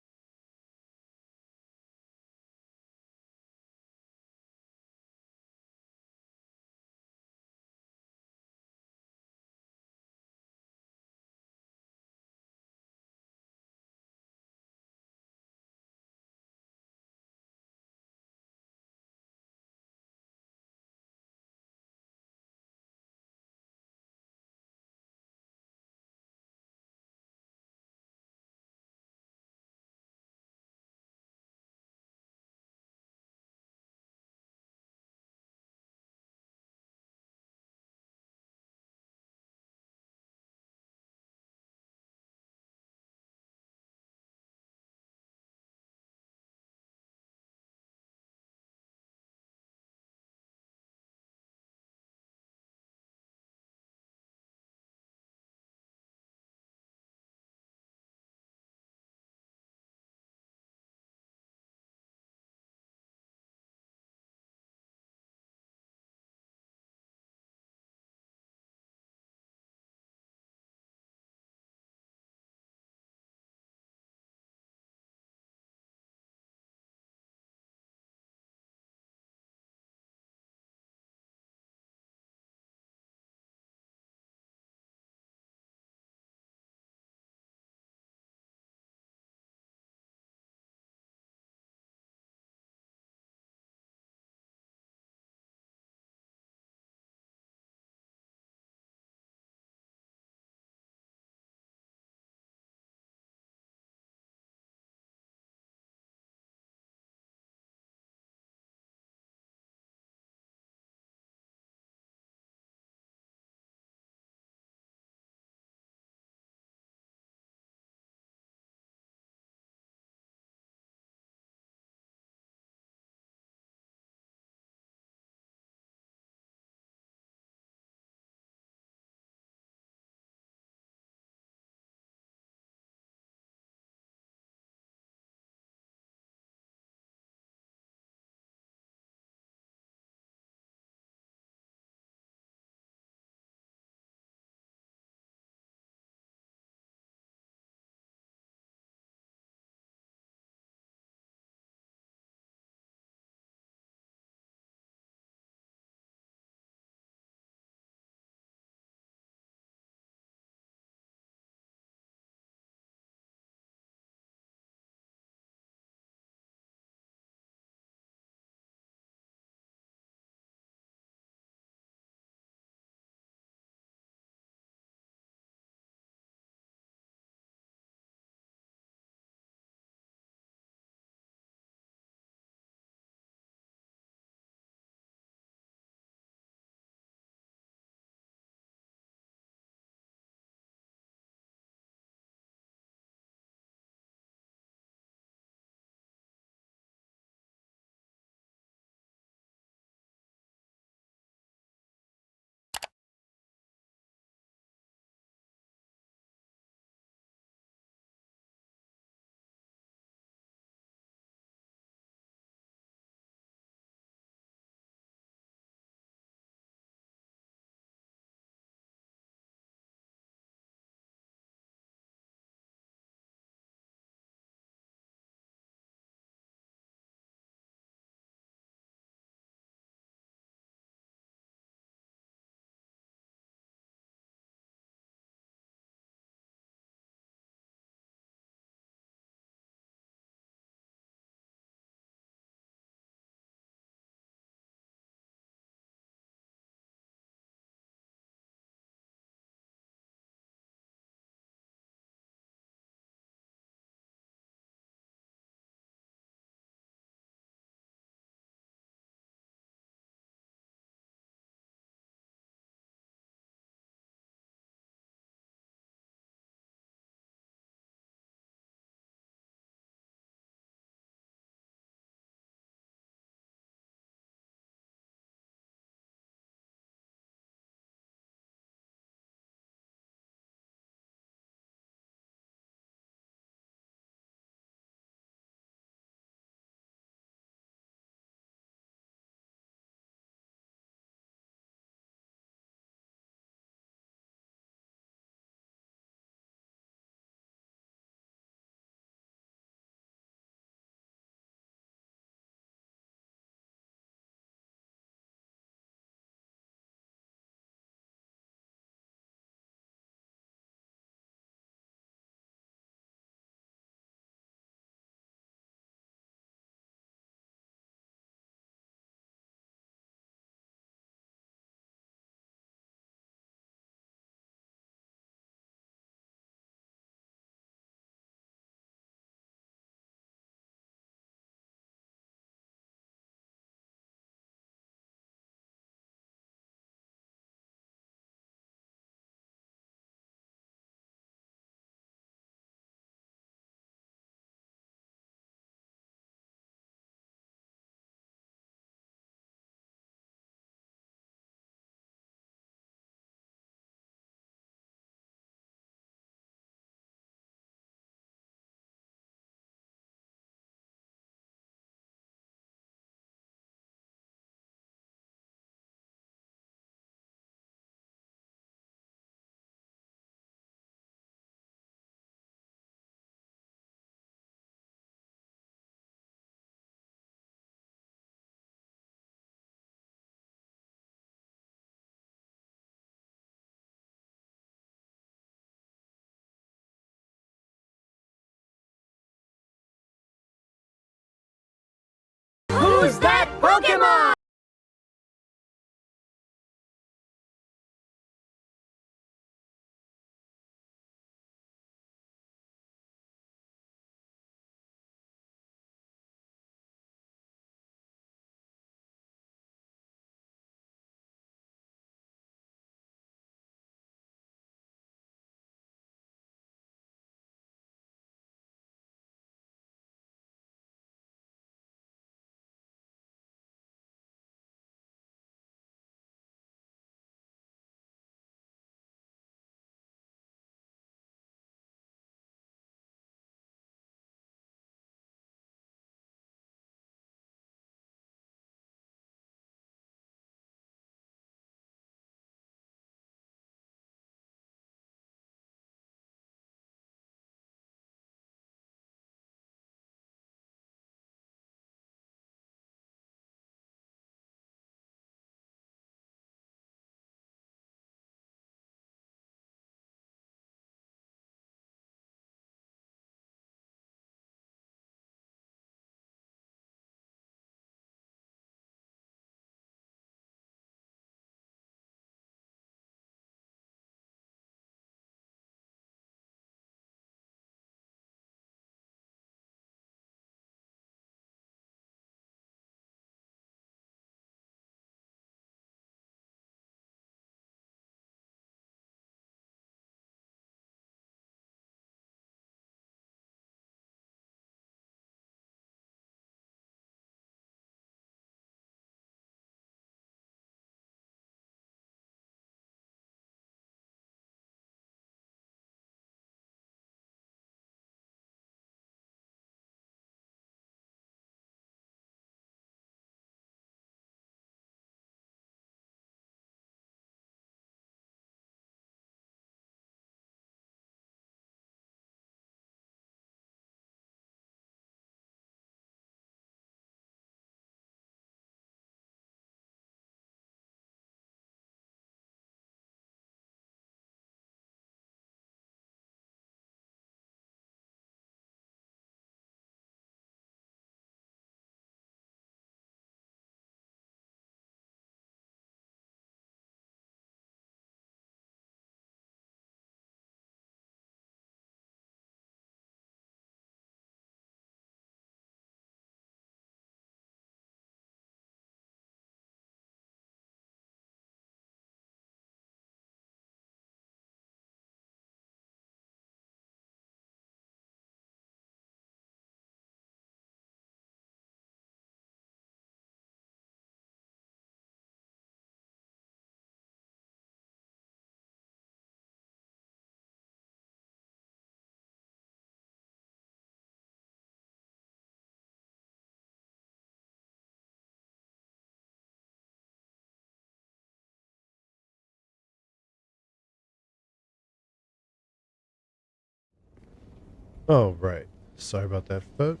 Oh, right. Sorry about that, folks.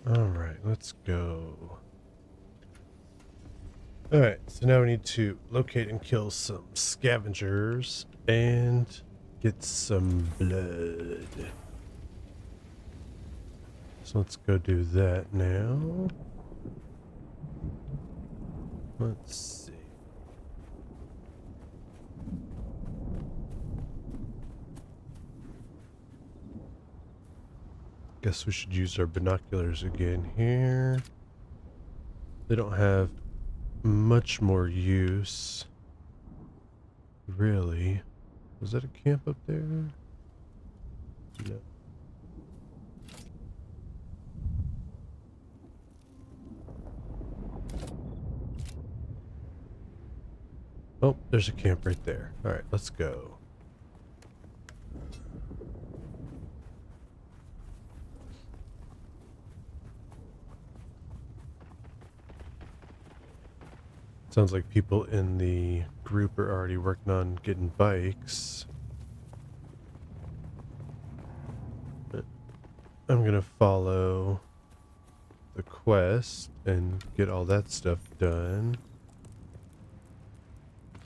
Alright, let's go. Alright, so now we need to locate and kill some scavengers and get some blood. So let's go do that now. Let's see. Guess we should use our binoculars again here. They don't have much more use. Really? Was that a camp up there? No. Oh, there's a camp right there. Alright, let's go. Sounds like people in the group are already working on getting bikes. I'm gonna follow the quest and get all that stuff done.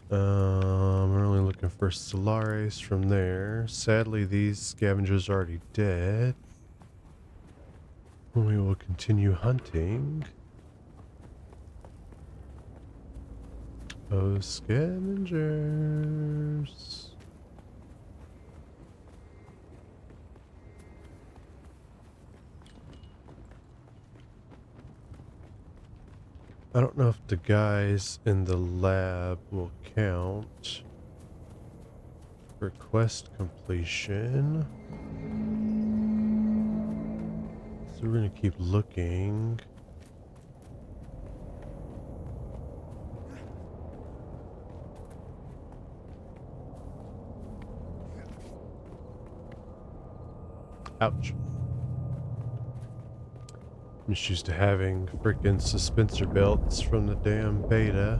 We're only looking for Solaris from there. Sadly, these scavengers are already dead. We will continue hunting. Oh, scavengers. I don't know if the guys in the lab will count for quest completion. So we're gonna keep looking. Ouch. I'm just used to having freaking suspensor belts from the damn beta.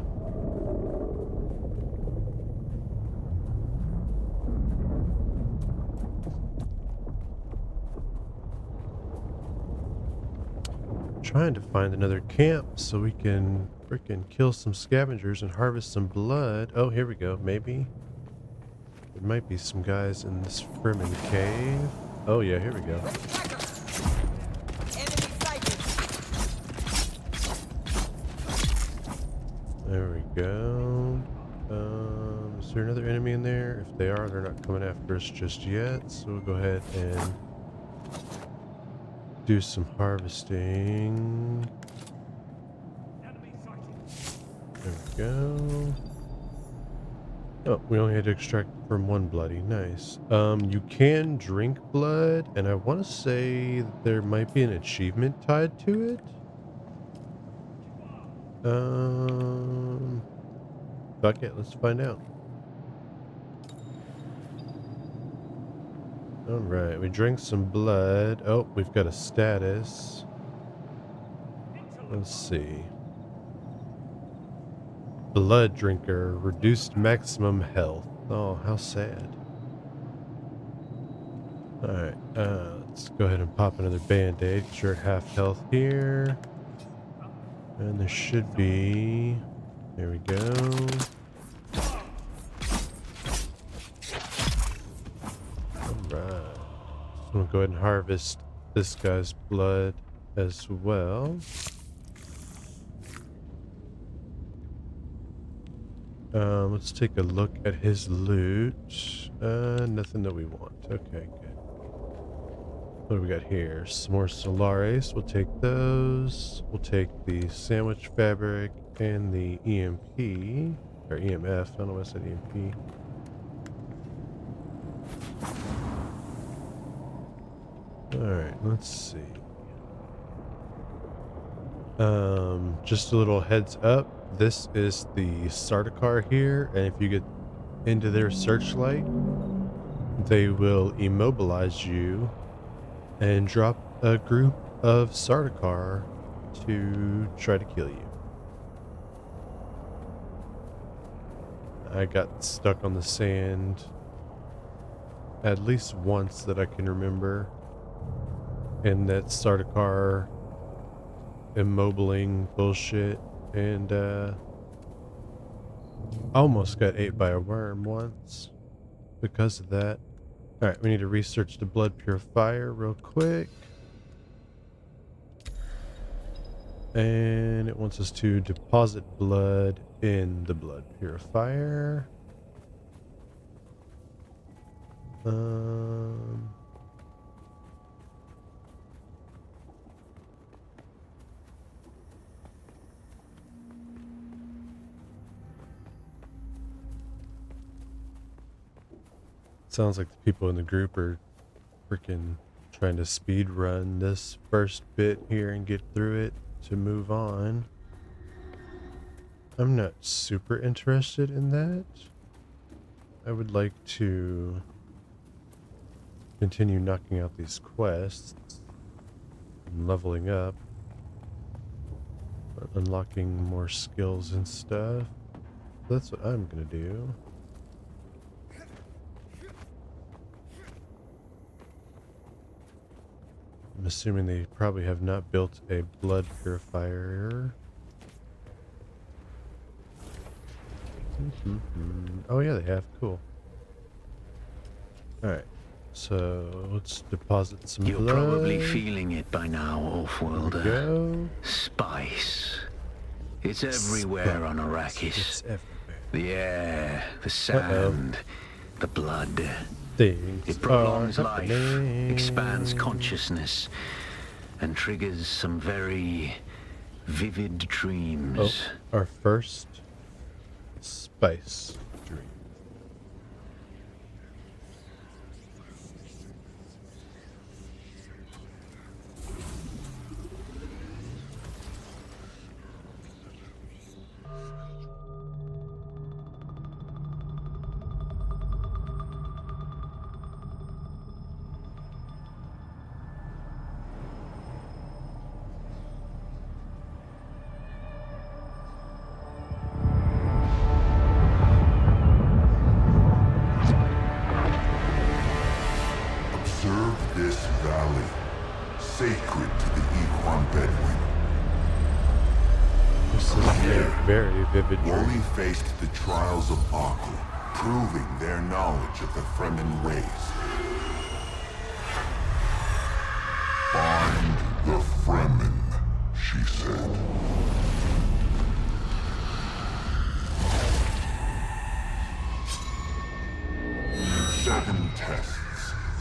Trying to find another camp so we can freaking kill some scavengers and harvest some blood. Oh, here we go. Maybe there might be some guys in this Fremen cave. Oh yeah, here we go. There we go. Is there another enemy in there? If they are, they're not coming after us just yet. So we'll go ahead and do some harvesting. There we go. Oh, we only had to extract from one bloody. Nice. You can drink blood, and I want to say that there might be an achievement tied to it. Fuck it, let's find out. Alright, we drank some blood. Oh, we've got a status. Let's see. Blood drinker, reduced maximum health. Oh, how sad. Alright, let's go ahead and pop another band-aid. You're at half health here. And there should be... There we go. Alright. I'm gonna go ahead and harvest this guy's blood as well. Let's take a look at his loot. Nothing that we want. Okay, good. What do we got here? Some more Solaris. We'll take those. We'll take the sandwich fabric and the EMP. Or EMF. I don't know why I said EMP. Alright, let's see. Just a little heads up. This is the Sardaukar here, and if you get into their searchlight, they will immobilize you and drop a group of Sardaukar to try to kill you. I got stuck on the sand at least once that I can remember. And that Sardaukar immobling bullshit. And I almost got ate by a worm once because of that. Alright, we need to research the blood purifier real quick. And it wants us to deposit blood in the blood purifier. Sounds like the people in the group are freaking trying to speed run this first bit here and get through it to move on. I'm not super interested in that. I would like to continue knocking out these quests and leveling up, unlocking more skills and stuff. That's what I'm gonna do. I'm assuming they probably have not built a blood purifier. Oh yeah, they have. Cool. Alright, so let's deposit some blood. You're probably feeling it by now, Offworlder. Go. Spice. It's everywhere on Arrakis. It's everywhere. The air, the sand, the blood. Things it prolongs life, happening. expands consciousness, and triggers some very vivid dreams. Oh, our first spice dream. This valley, sacred to the Equan Bedouin. This is a very vivid dream. Woli faced the trials of Akul, proving their knowledge of the Fremen ways. Find the Fremen, she said. Seven tests.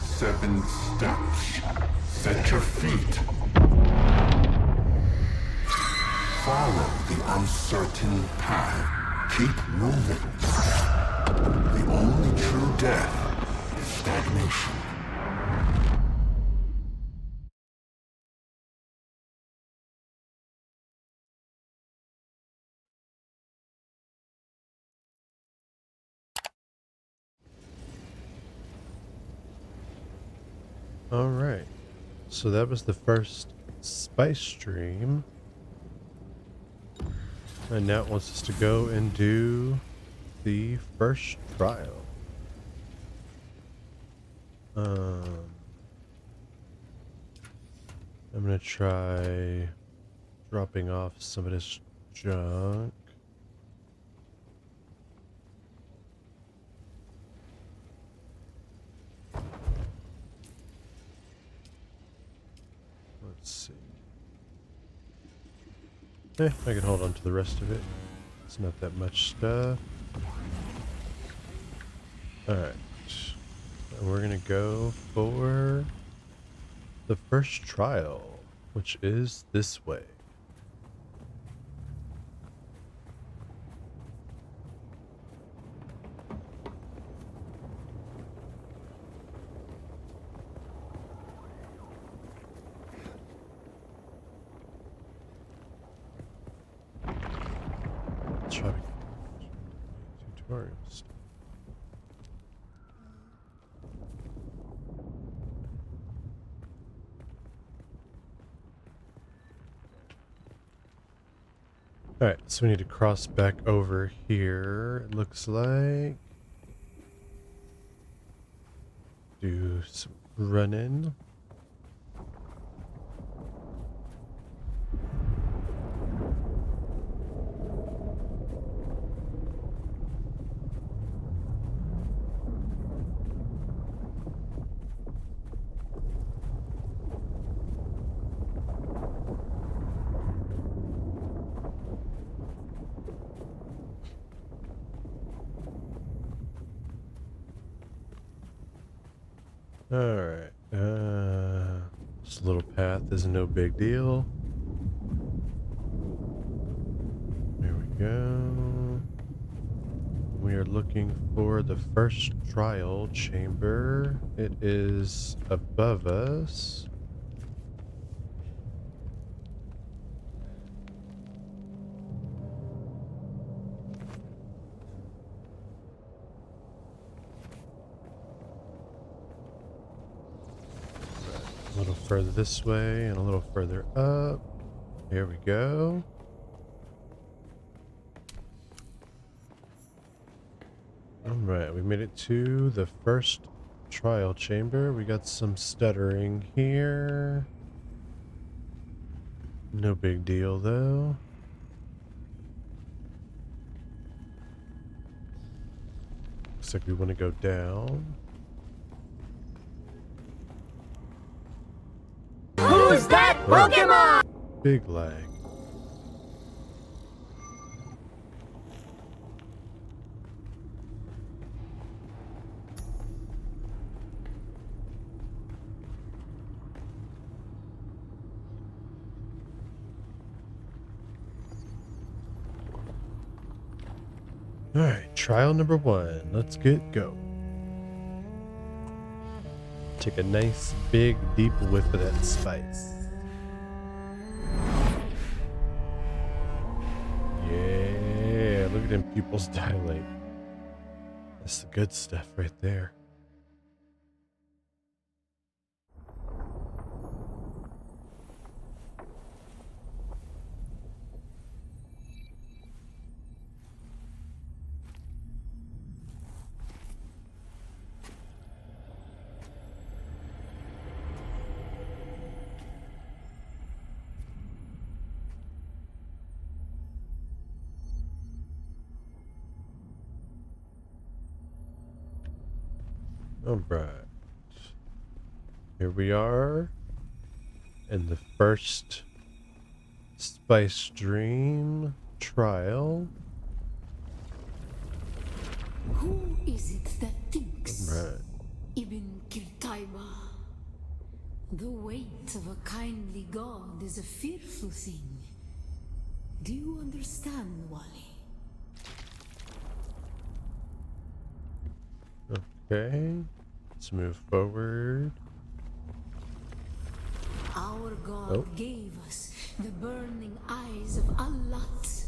7 steps. Set your feet. Follow the uncertain path. Keep moving. The only true death is stagnation. Alright, so that was the first spice stream. And now it wants us to go and do the first trial. I'm gonna try dropping off some of this junk. Let's see. I can hold on to the rest of it. It's not that much stuff. Alright. And we're gonna go for the first trial, which is this way. Tutorials. Alright, so we need to cross back over here, it looks like. Do some running. Alright, this little path is no big deal. There we go. We are looking for the first trial chamber. It is above us. A little further this way and a little further up. Here we go. Alright, we made it to the first trial chamber. We got some stuttering here. No big deal though. Looks like we want to go down. Who's that Pokemon? Big lag. Alright, trial number 1. Let's get go. Take a nice, big, deep whiff of that spice. Yeah, look at them pupils dilate. That's the good stuff right there. Alright. Here we are in the first Spice Dream trial. Who is it that thinks? Right. Ibn Kirtaiba. The weight of a kindly god is a fearful thing. Do you understand, Wally? Okay. Let's move forward. Our god gave us the burning eyes of Allat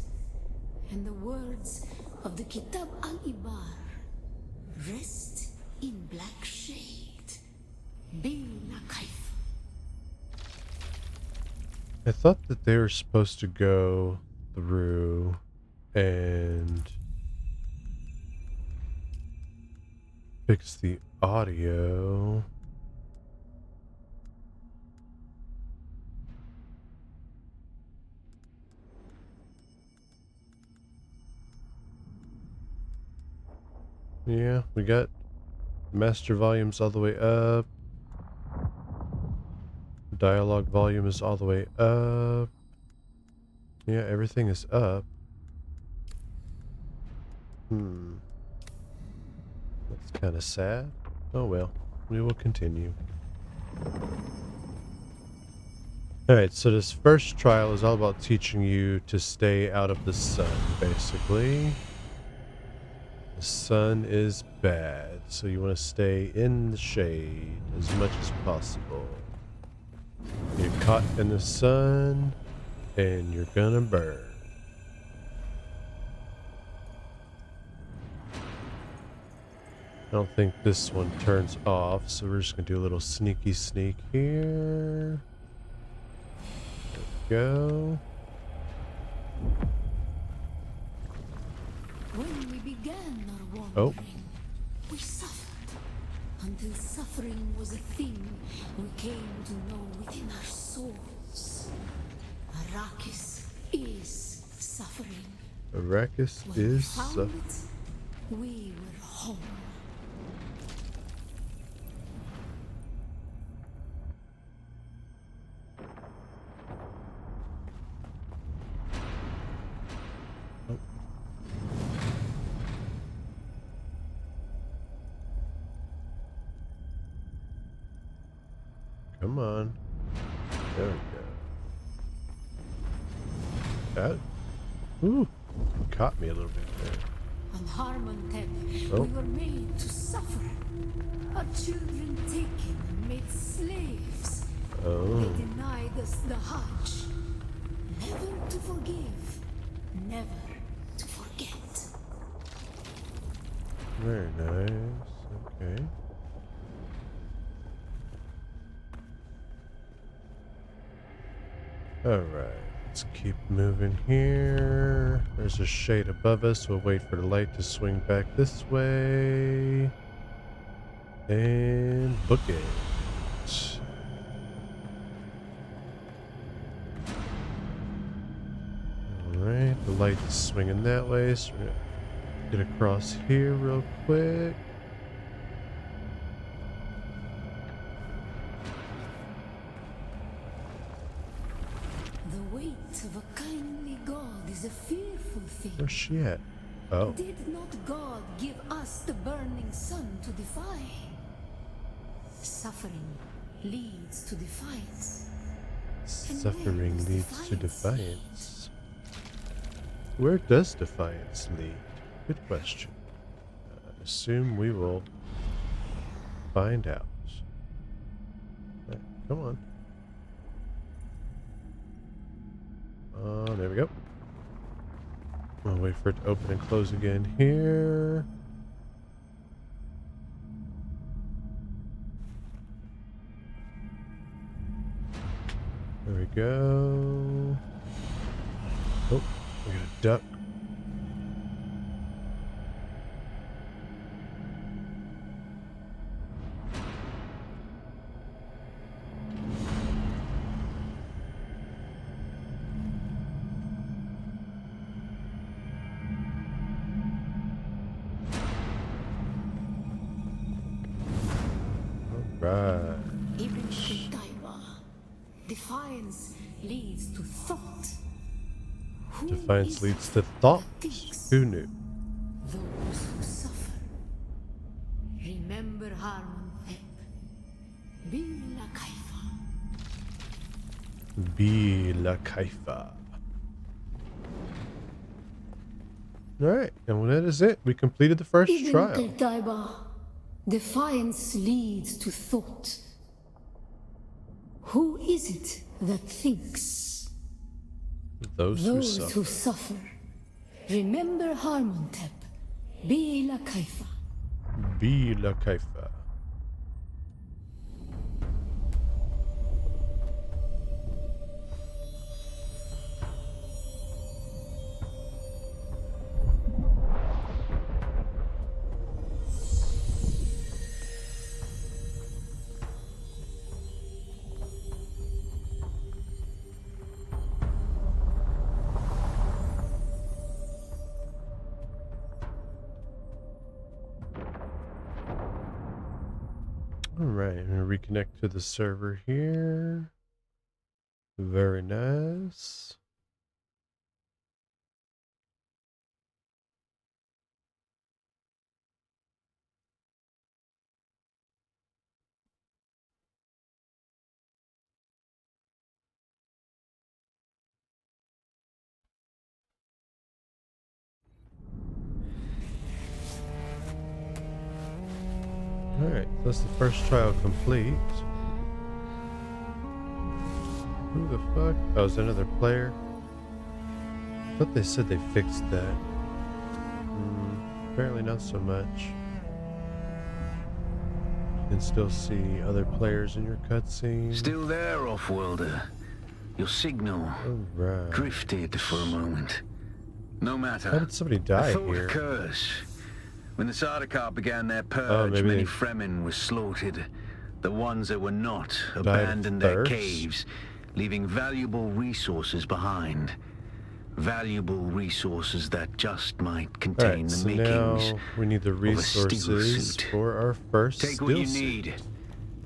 and the words of the Kitab al-Ibar. Rest in black shade. Bila kaif. I thought that they were supposed to go through and fix the audio. Yeah, we got master volumes all the way up. Dialogue volume is all the way up. Yeah, everything is up. That's kind of sad. Oh well, we will continue. Alright, so this first trial is all about teaching you to stay out of the sun, basically. The sun is bad, so you want to stay in the shade as much as possible. You're caught in the sun, and you're gonna burn. I don't think this one turns off, so we're just gonna do a little sneaky sneak here. There we go. began our wandering, we suffered. Until suffering was a thing we came to know within our souls. Arrakis is suffering. Arrakis When we is found suffering. it, we were home. Come on. There we go. That. Ooh. Caught me a little bit there. On Harmontep, Oh. we were made to suffer. Our children taken and made slaves. Oh. They denied us the Hajj. Never to forgive. Never to forget. Very nice. Okay. Alright, let's keep moving here. There's a shade above us. We'll wait for the light to swing back this way. And book it. Alright, the light is swinging that way, so we're gonna get across here real quick. The weight of a kindly God is a fearful thing. Where's she at? Oh. Did not God give us the burning sun to defy? Suffering leads to defiance. Suffering leads to defiance. Where does defiance lead? Good question. I assume we will find out. Right, come on. There we go. I'll wait for it to open and close again here. There we go. Oh, we got a duck. Right. Ibn Shayba. Defiance leads to thought. Who Defiance is leads it to thought. that thinks? Who knew? Those who suffer. Remember Harmontep. Bila Kaifa. Bila Kaifa. Alright, and that is it. We completed the first Ibn trial. Qutayba. Defiance leads to thought. Who is it that thinks? Those who Those suffer. who suffer. Remember Harmontep. Bila Kaifa. Bila Kaifa. Alright, I'm going to reconnect to the server here. Very nice. Alright, so that's the first trial complete. Who the fuck? Oh, is that another player? I thought they said they fixed that. Apparently not so much. You can still see other players in your cutscene. Still there, Offworlder. Your signal Alright. drifted for a moment. No matter. How did somebody die a thought here? occurs. When the Sardaukar began their purge, maybe many they Fremen were slaughtered. The ones that were not died of abandoned their thirst. caves, leaving valuable resources behind. Valuable resources that just might contain the so makings now we need the of a steel resources suit. for our first Take steel what you suit. need.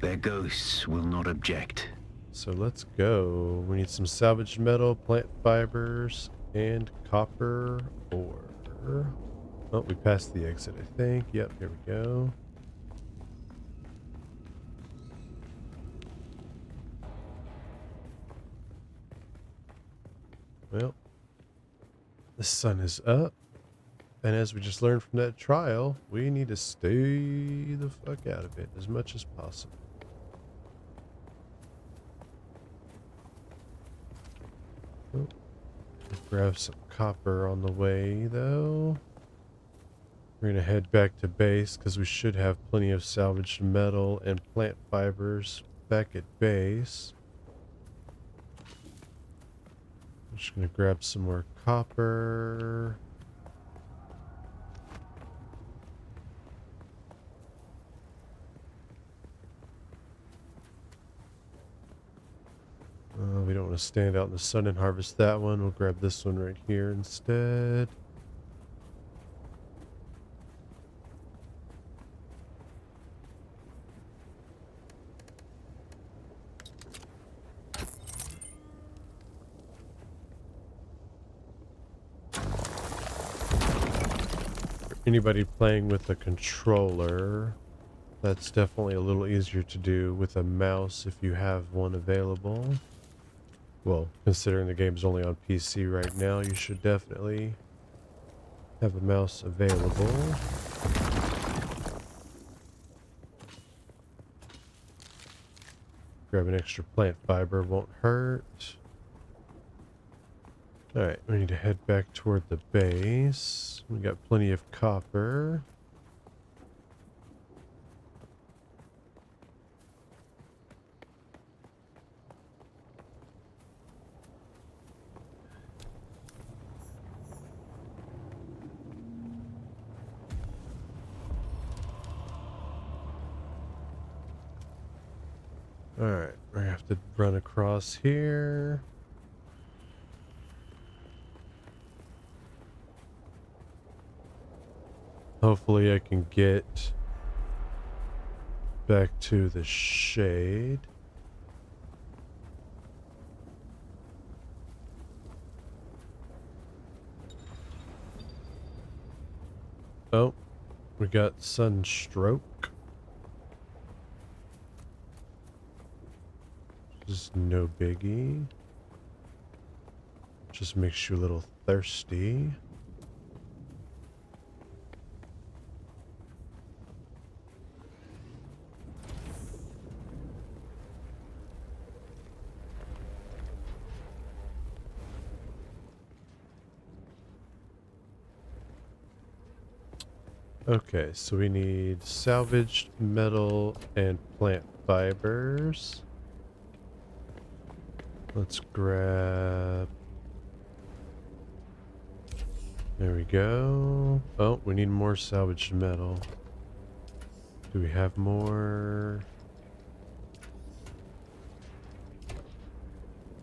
Their ghosts will not object. So let's go. We need some salvaged metal, plant fibers, and copper ore. Oh, we passed the exit, I think. Yep, here we go. Well, the sun is up. And as we just learned from that trial, we need to stay the fuck out of it as much as possible. Oh, grab some copper on the way, though. We're going to head back to base because we should have plenty of salvaged metal and plant fibers back at base. I'm just going to grab some more copper. We don't want to stand out in the sun and harvest that one. We'll grab this one right here instead. Anybody playing with a controller, that's definitely a little easier to do with a mouse if you have one available. Well, considering the game's only on PC right now, you should definitely have a mouse available. Grab an extra plant fiber, won't hurt. Alright, we need to head back toward the base. We got plenty of copper. Alright, we're gonna have to run across here. Hopefully I can get back to the shade. Oh, we got sunstroke. Just no biggie. Just makes you a little thirsty. Okay, so we need salvaged metal and plant fibers. Let's grab... There we go. Oh, we need more salvaged metal. Do we have more?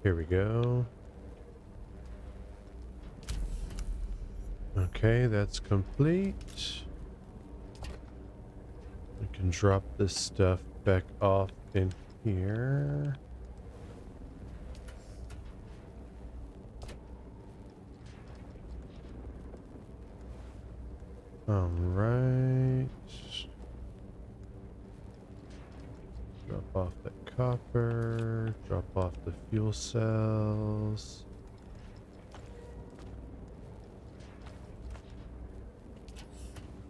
Here we go. Okay, that's complete. We can drop this stuff back off in here. All right. Drop off the copper. Drop off the fuel cells.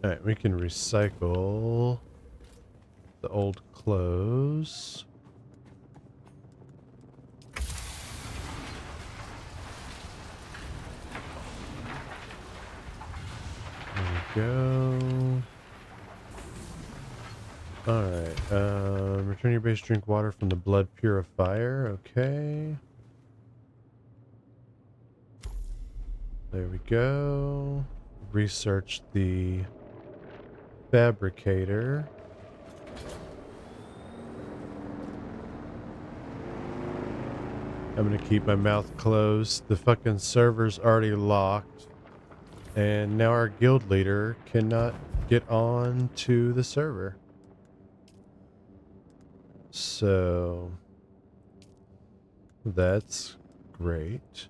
All right, we can recycle the old clothes. Go. Alright, return your base, drink water from the blood purifier, okay. There we go. Research the fabricator. I'm gonna keep my mouth closed. The fucking server's already locked. And now our guild leader cannot get on to the server. So that's great.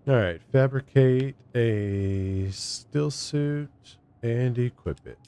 All right, fabricate a steel suit and equip it.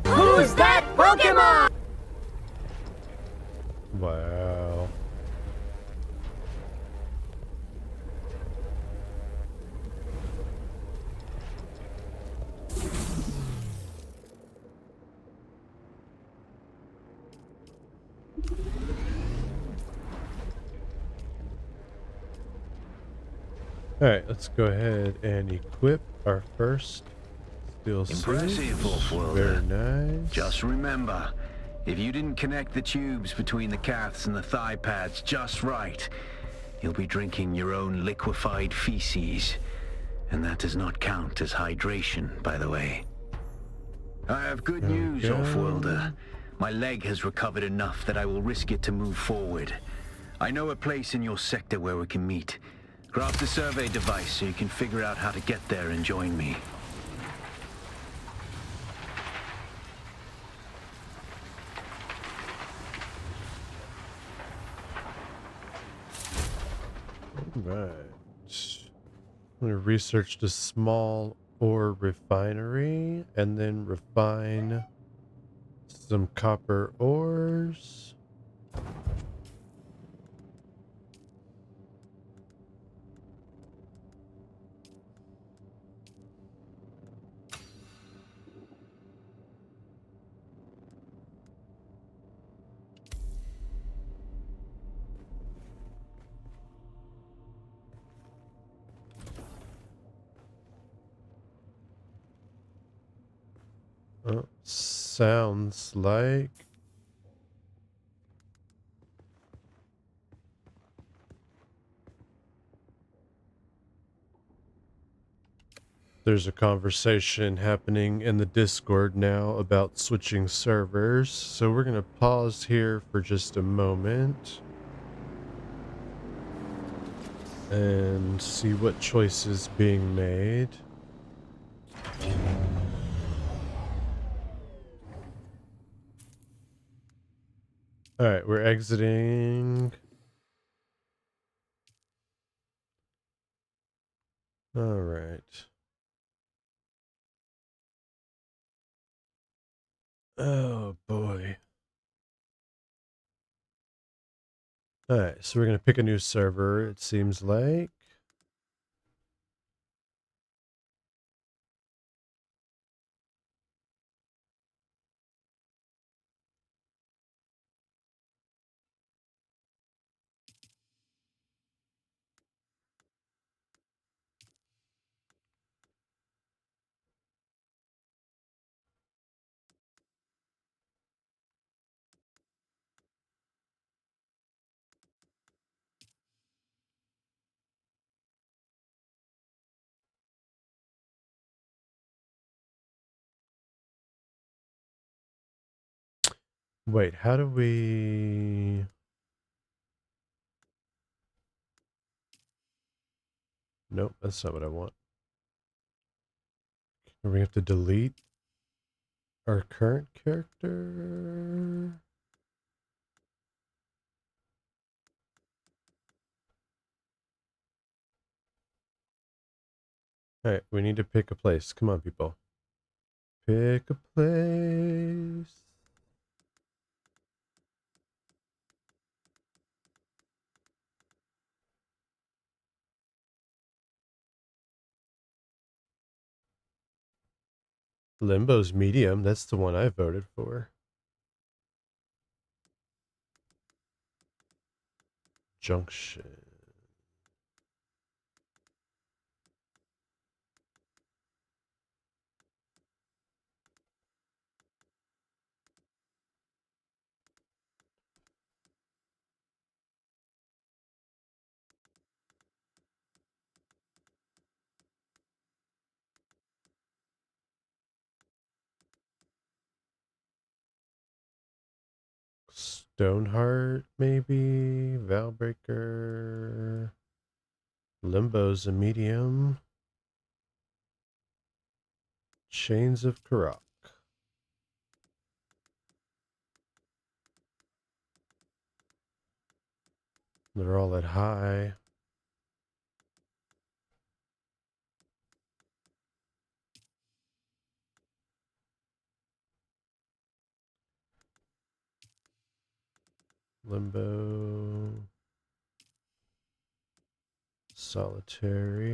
Who's that Pokemon? Wow. All right, let's go ahead and equip our first steel suit. Impressive, Very Wolfwilder. nice. Just remember, if you didn't connect the tubes between the calves and the thigh pads just right, you'll be drinking your own liquefied feces. And that does not count as hydration, by the way. I have good news, Wolfwilder. My leg has recovered enough that I will risk it to move forward. I know a place in your sector where we can meet. Craft the survey device so you can figure out how to get there and join me. Right. I'm going to research the small ore refinery and then refine some copper ores. Sounds like there's a conversation happening in the Discord now about switching servers. So we're going to pause here for just a moment and see what choices being made. All right, we're exiting. All right. Oh boy. All right, so we're going to pick a new server, it seems like. Wait, how do we... Nope, that's not what I want. We have to delete our current character. Alright, we need to pick a place. Come on, people. Pick a place. Limbo's medium. That's the one I voted for. Junction. Stoneheart, maybe. Valbreaker. Limbo's a medium. Chains of Karak. They're all at high. Limbo. Solitary.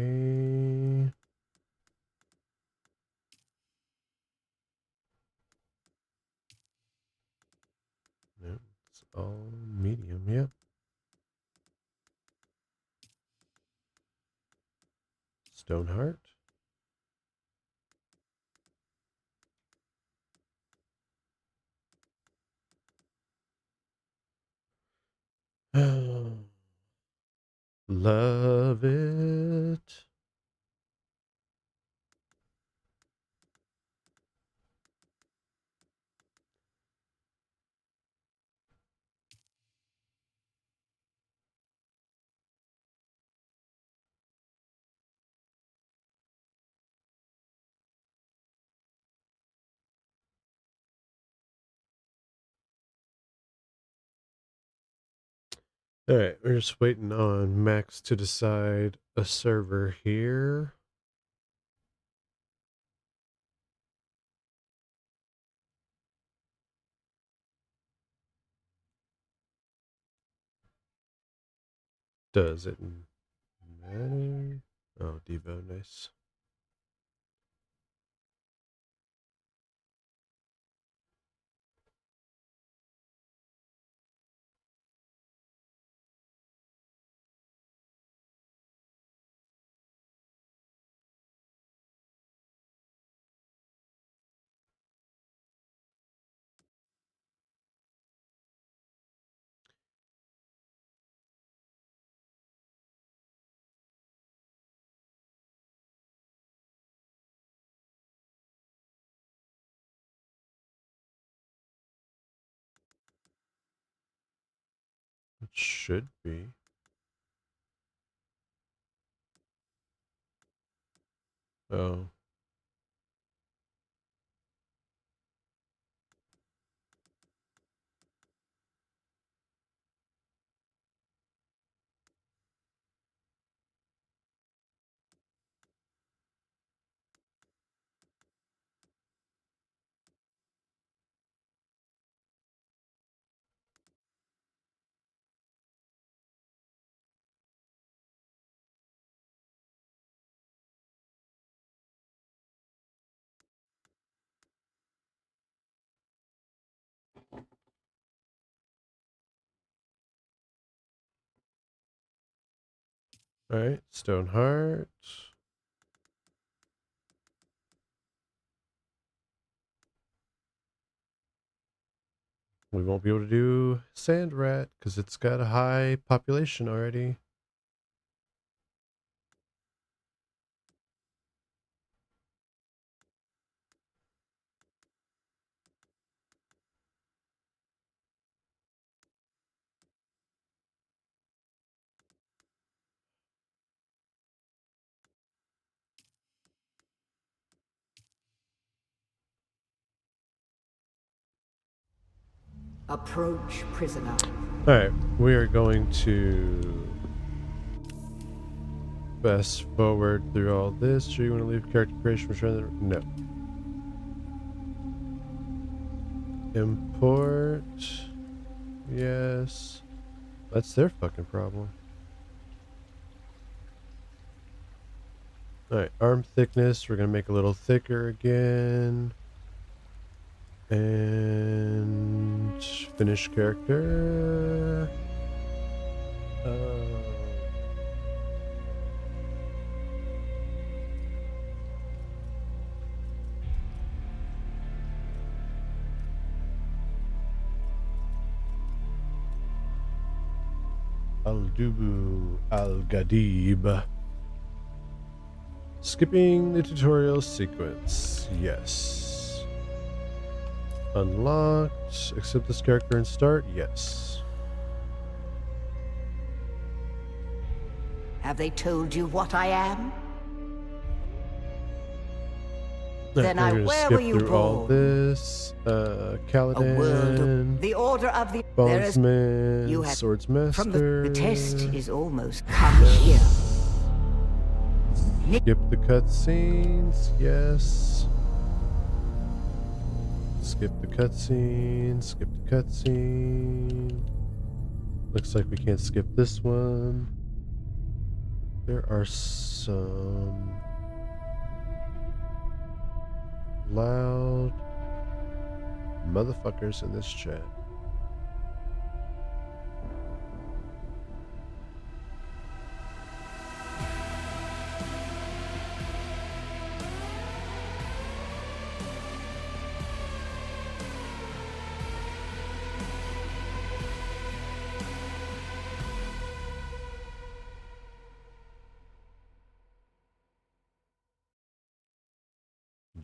Nope, it's all medium, yep. Stoneheart. Love it. All right, we're just waiting on Max to decide a server here. Does it matter? Oh, Devo, nice. It should be. Oh. All right, Stoneheart. We won't be able to do Sand Rat because it's got a high population already. Approach, prisoner. Alright, we are going to fast forward through all this. Sure you want to leave character creation for no. Import. Yes. That's their fucking problem. Alright, arm thickness. We're going to make a little thicker again. And finish character. Al-Dubu Al-Gadib. Skipping the tutorial sequence. Yes. Unlocked. Accept this character and start. Yes. Have they told you what I am? Then where were you through all born? this. Kaladin. A world of the order of the Bondsman. you had Swordsmaster. from the test is almost come here. Skip the cutscenes. Yes. Skip the cutscene. Skip the cutscene. Looks like we can't skip this one. There are some loud motherfuckers in this chat.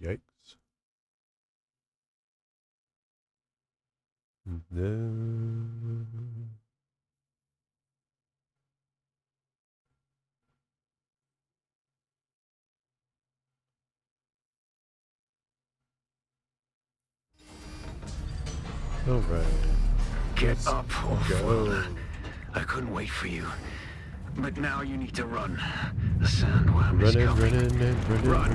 Yikes. No. All right. Get up, go. I couldn't wait for you. But now you need to run. The sandworm is coming. Run.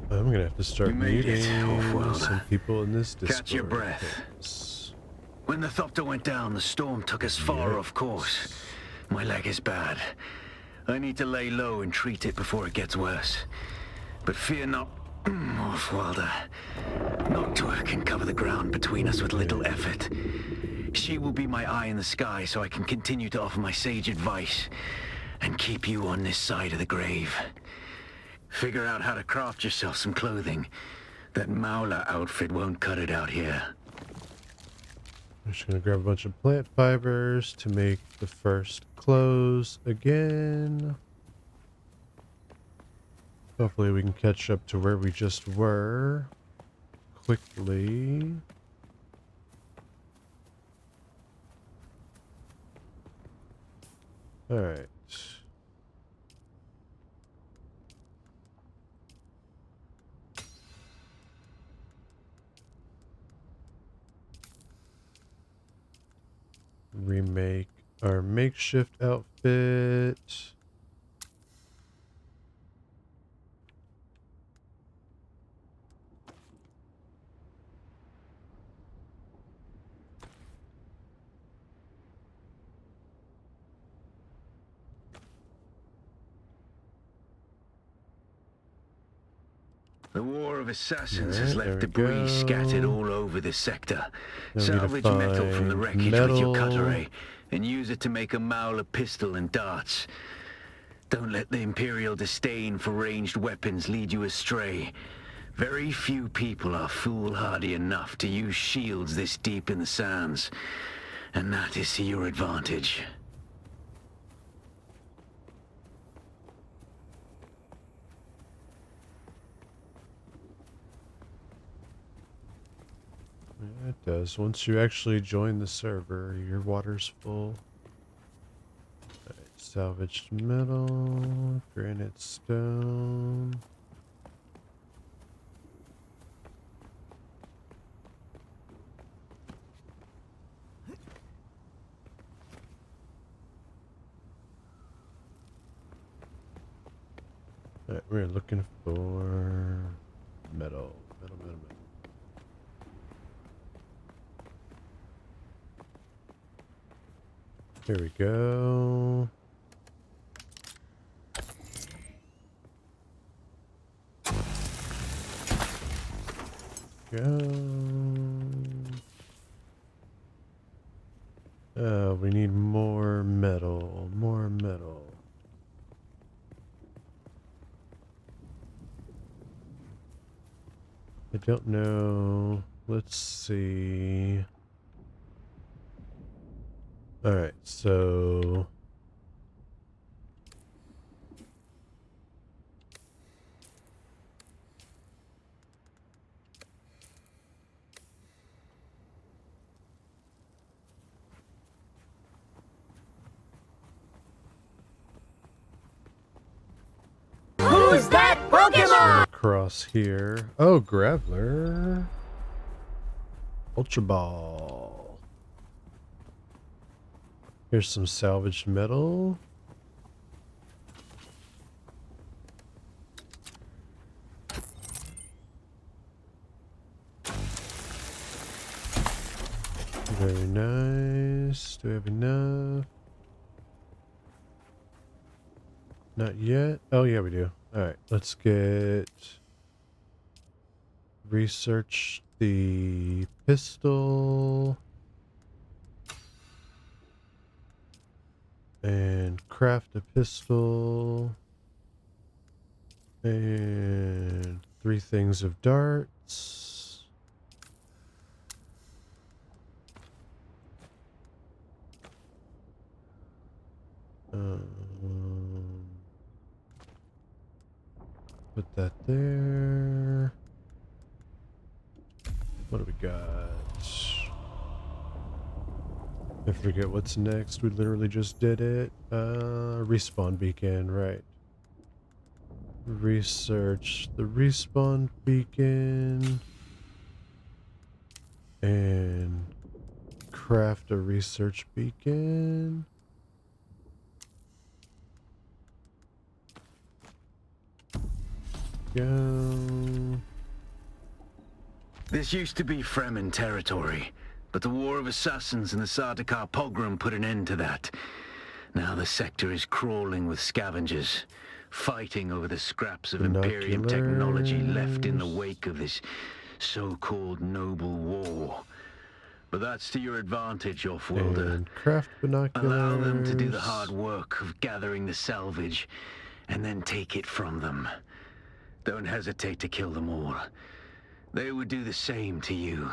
I'm gonna have to start muting Off-world. some people in this Discord. Catch your breath. When the Thopter went down, the storm took us far off course. My leg is bad. I need to lay low and treat it before it gets worse. But fear not, Off-worlder. Noctua can cover the ground between us with little effort. She will be my eye in the sky so I can continue to offer my sage advice and keep you on this side of the grave. Figure out how to craft yourself some clothing. That Maula outfit won't cut it out here. I'm just gonna grab a bunch of plant fibers to make the first clothes again. Hopefully we can catch up to where we just were quickly. All right. Remake our makeshift outfit. The War of Assassins has left debris scattered all over this sector. Now Salvage metal from the find wreckage with your metal. cutlery, and use it to make a Maula pistol and darts. Don't let the Imperial disdain for ranged weapons lead you astray. Very few people are foolhardy enough to use shields this deep in the sands, and that is to your advantage. Yeah, it does. Once you actually join the server, your water's full. Alright, salvaged metal, granite stone. Alright, we're looking for metal. Metal. Here we go. We need more metal. More metal. I don't know. Let's see. Alright, so... Who's that Pokemon? Across here. Oh, Graveler. Ultra Ball. Here's some salvaged metal. Very nice. Do we have enough? Not yet. Oh, yeah, we do. Alright, let's get... Research the pistol. And craft a pistol. And 3 things of darts. Put that there. What do we got? I forget what's next. We literally just did it. Respawn beacon, right. Research the respawn beacon. And craft a research beacon. Go. This used to be Fremen territory, but the War of Assassins and the Sardaukar pogrom put an end to that. Now the sector is crawling with scavengers, fighting over the scraps of Imperium technology left in the wake of this so-called noble war. But that's to your advantage, Offworlder. And craft binoculars. Allow them to do the hard work of gathering the salvage, and then take it from them. Don't hesitate to kill them all. They would do the same to you.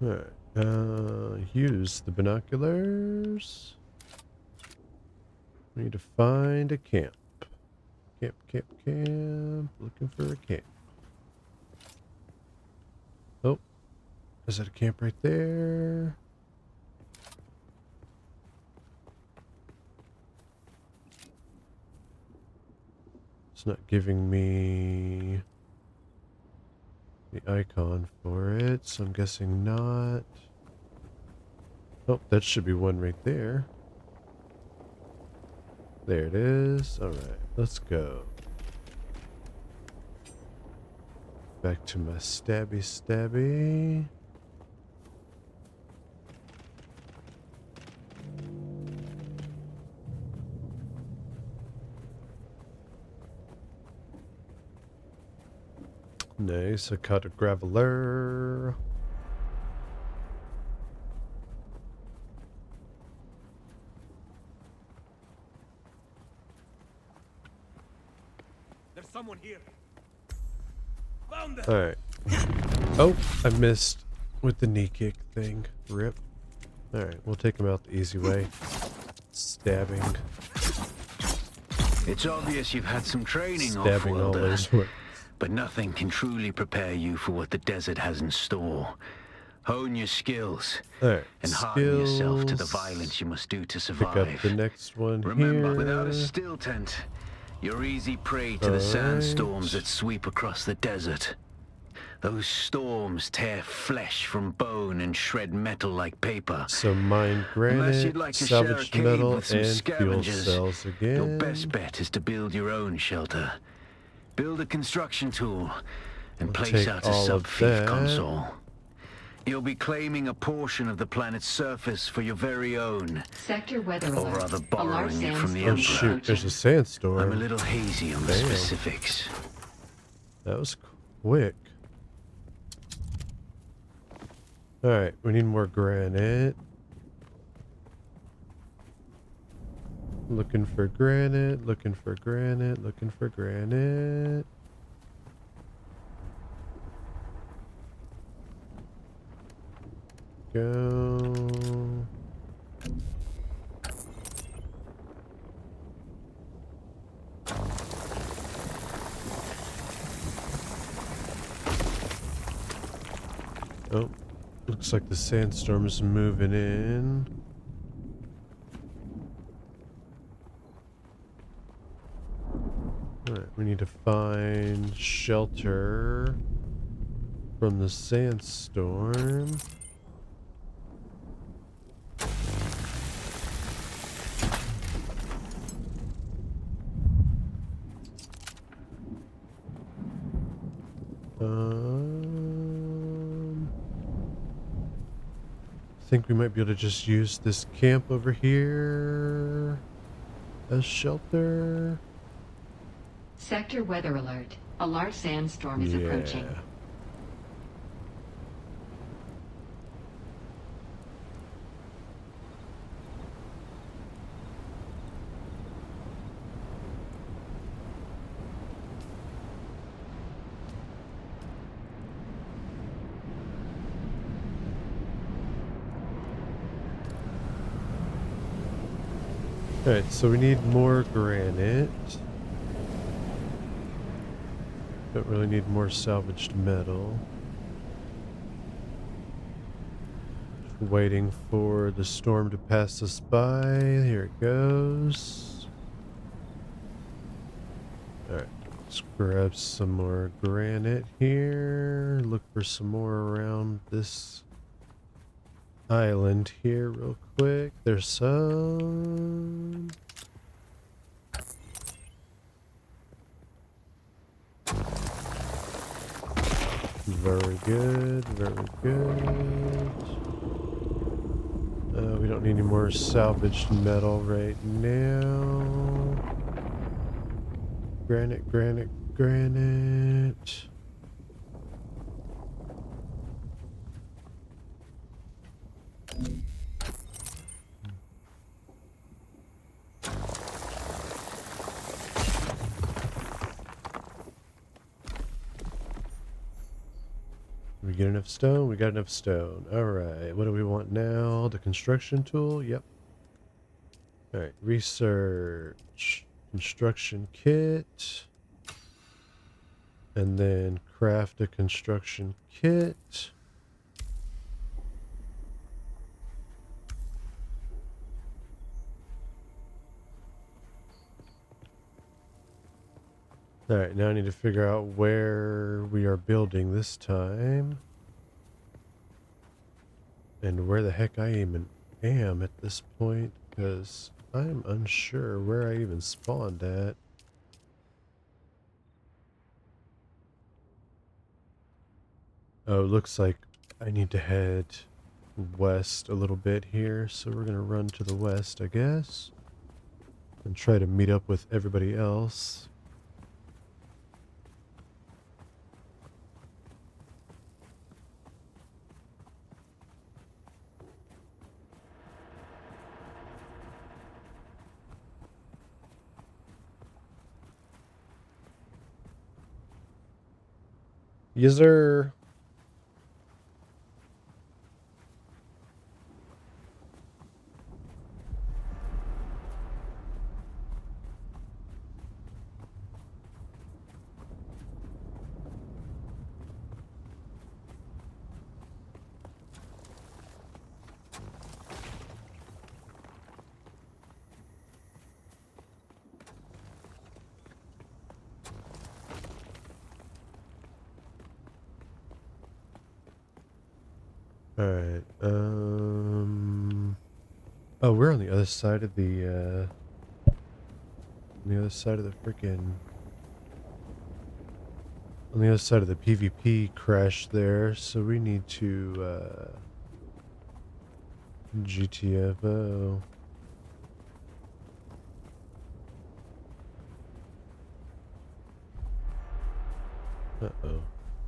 Alright, use the binoculars. We need to find a camp. Camp. Looking for a camp. Oh, is that a camp right there? It's not giving me the icon for it, so I'm guessing not. Oh, that should be one right there. There it is. Alright, let's go. Back to my stabby. Nice, I caught a graveler. There's someone here. Found them. Alright. Oh, I missed with the knee kick thing. Rip. Alright, we'll take him out the easy way. Stabbing. It's obvious you've had some training, Stabbing all off-worlder, those words. but nothing can truly prepare you for what the desert has in store. Hone your skills Alright, and harden yourself to the skills. violence you must do to Pick up survive. the next one Remember, here. without a still tent, you're easy prey to the Alright. sandstorms that sweep across the desert. Those storms tear flesh from bone and shred metal like paper. So mine Unless you'd granite, like to share a salvaged cave metal, with some and fuel scavengers, cells again. your best bet is to build your own shelter. Build a construction tool and We'll place take out a all of sub-thief that. console. You'll be claiming a portion of the planet's surface for your very own. Sector weather Or alert. rather A large borrowing it from the Oh Emperor. shoot, there's a sandstorm. I'm a little hazy on the Damn. specifics. That was quick. Alright, we need more granite. Looking for granite, looking for granite, looking for granite. Go. Oh, looks like the sandstorm is moving in. Alright, we need to find shelter from the sandstorm. I think we might be able to just use this camp over here as shelter. Sector weather alert. A large sandstorm is approaching. Alright, so we need more granite. Don't really need more salvaged metal. Waiting for the storm to pass us by. Here it goes. Alright, let's grab some more granite here. Look for some more around this island here real quick. There's some. Very good, very good. We don't need any more salvaged metal right now. Granite, granite, granite. We get enough stone? We got enough stone. Alright, what do we want now? The construction tool? Yep. Alright, research. Construction kit. And then craft a construction kit. Alright, now I need to figure out where we are building this time. And where the heck I even am at this point, because I'm unsure where I even spawned at. Oh, looks like I need to head west a little bit here, so we're gonna run to the west, I guess. And try to meet up with everybody else. Yes, sir. Alright, oh, we're on the other side of the, freaking... On the other side of the PvP crash there, so we need to, GTFO. Uh-oh.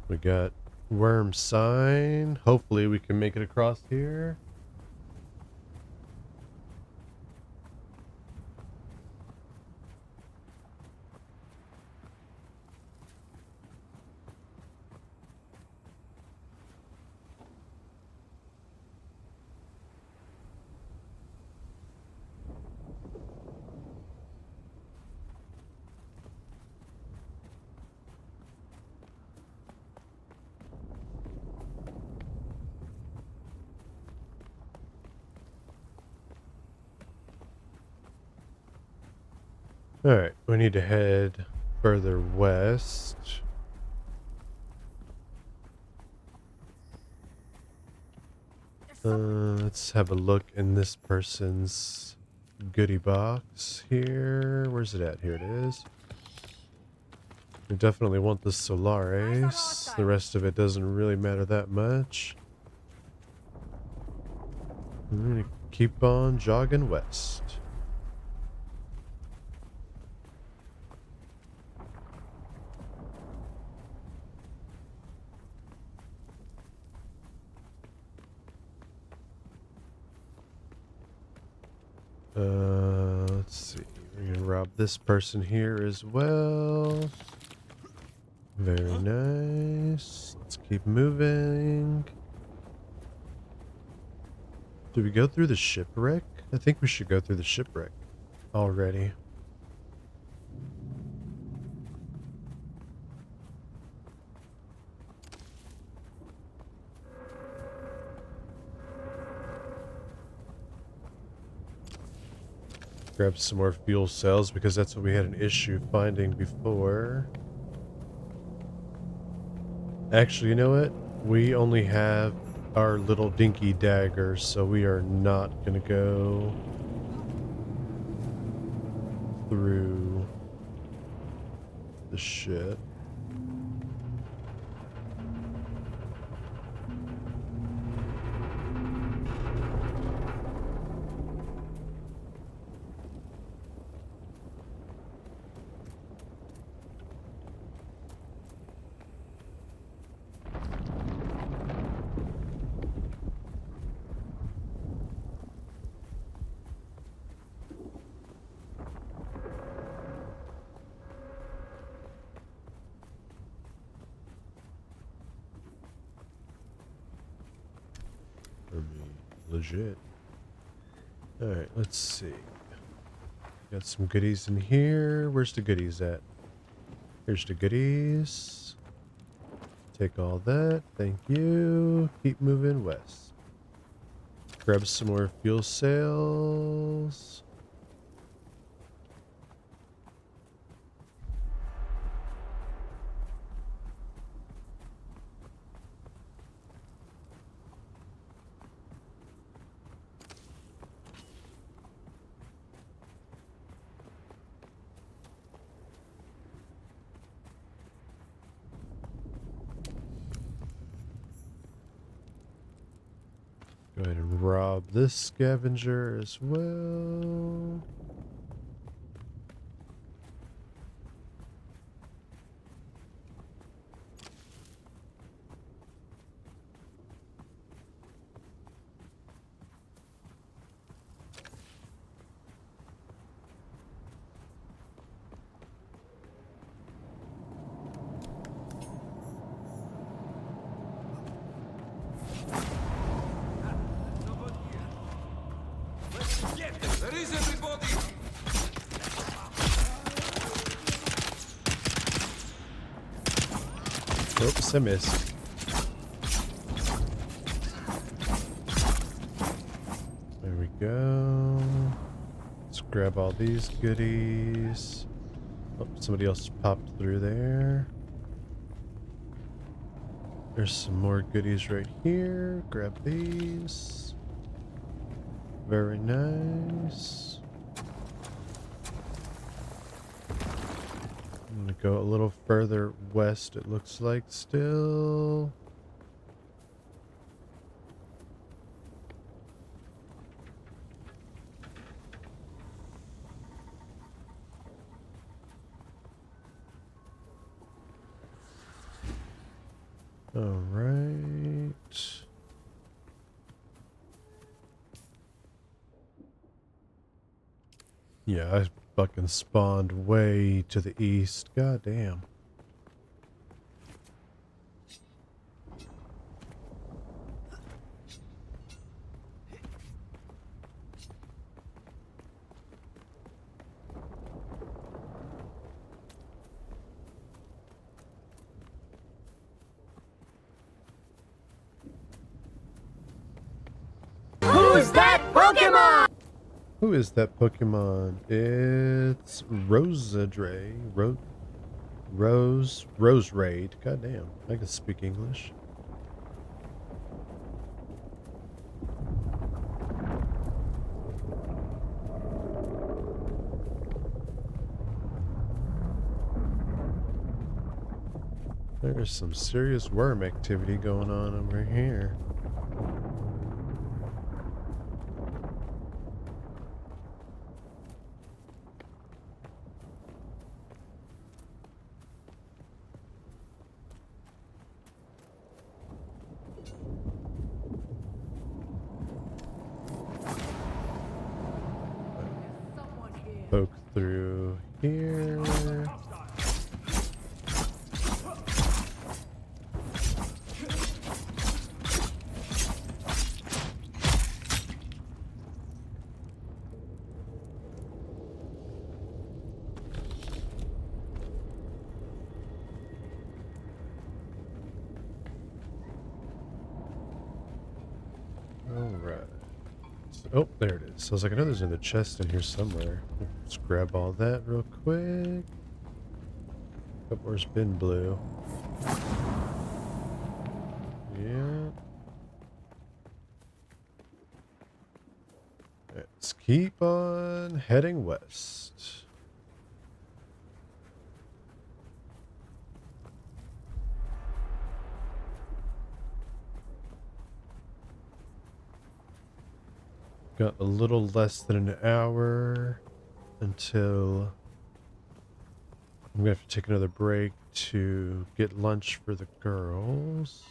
We got worm sign. Hopefully we can make it across here. Alright, we need to head further west. Let's have a look in this person's goodie box here. Where's it at? Here it is. We definitely want the Solaris. The rest of it doesn't really matter that much. I'm gonna keep on jogging west. Let's see. We're gonna rob this person here as well. Very nice. Let's keep moving. Do we go through the shipwreck? I think we should go through the shipwreck already. Grab some more fuel cells because that's what we had an issue finding before. Actually, you know what? We only have our little dinky daggers, so we are not gonna go through the shit. Legit. Alright, let's see. Got some goodies in here. Where's the goodies at? Here's the goodies. Take all that. Thank you. Keep moving west. Grab some more fuel cells. Go ahead and rob this scavenger as well. Oops, I missed. There we go. Let's grab all these goodies. Oh, somebody else popped through there. There's some more goodies right here. Grab these. Very nice. I'm gonna go a little further west, it looks like still. All right. Yeah, I fucking spawned way to the east. God damn. Who's that Pokemon? Who is that Pokemon? It's Rosadre. Rose Raid. God damn, I can speak English. There's some serious worm activity going on over here. Poke through here. Alright. Oh, there it is. So I was like, I know there's another chest in here somewhere. Let's grab all that real quick. Oh, where's bin blue? Yeah. Let's keep on heading west. Got a little less than an hour until I'm gonna have to take another break to get lunch for the girls.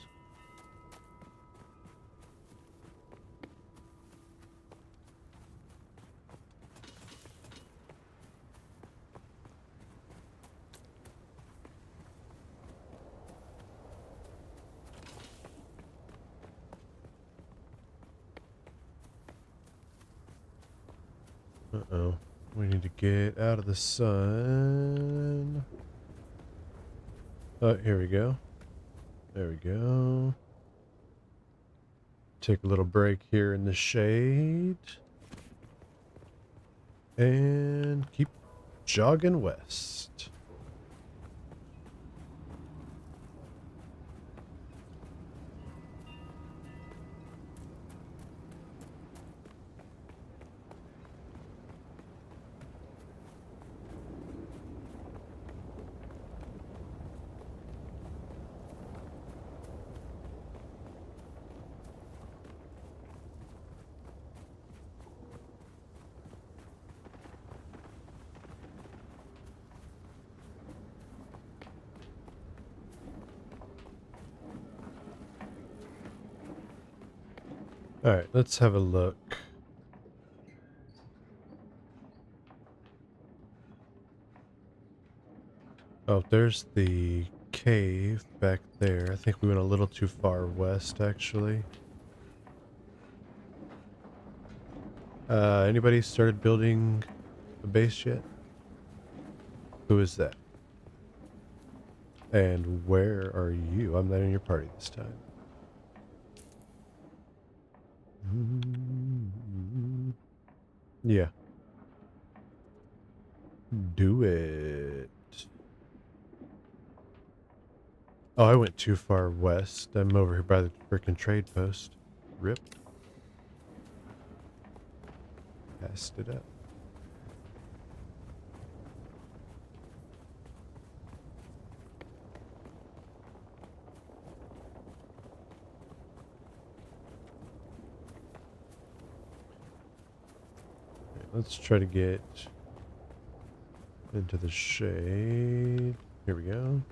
Uh-oh. We need to get out of the sun. Oh, here we go. There we go. Take a little break here in the shade. And keep jogging west. Alright, let's have a look. Oh, there's the cave back there. I think we went a little too far west, actually. Anybody started building a base yet? Who is that? And where are you? I'm not in your party this time. Yeah. Do it. Oh, I went too far west. I'm over here by the frickin' trade post. Rip. Passed it up. Okay, let's try to get into the shade. Here we go.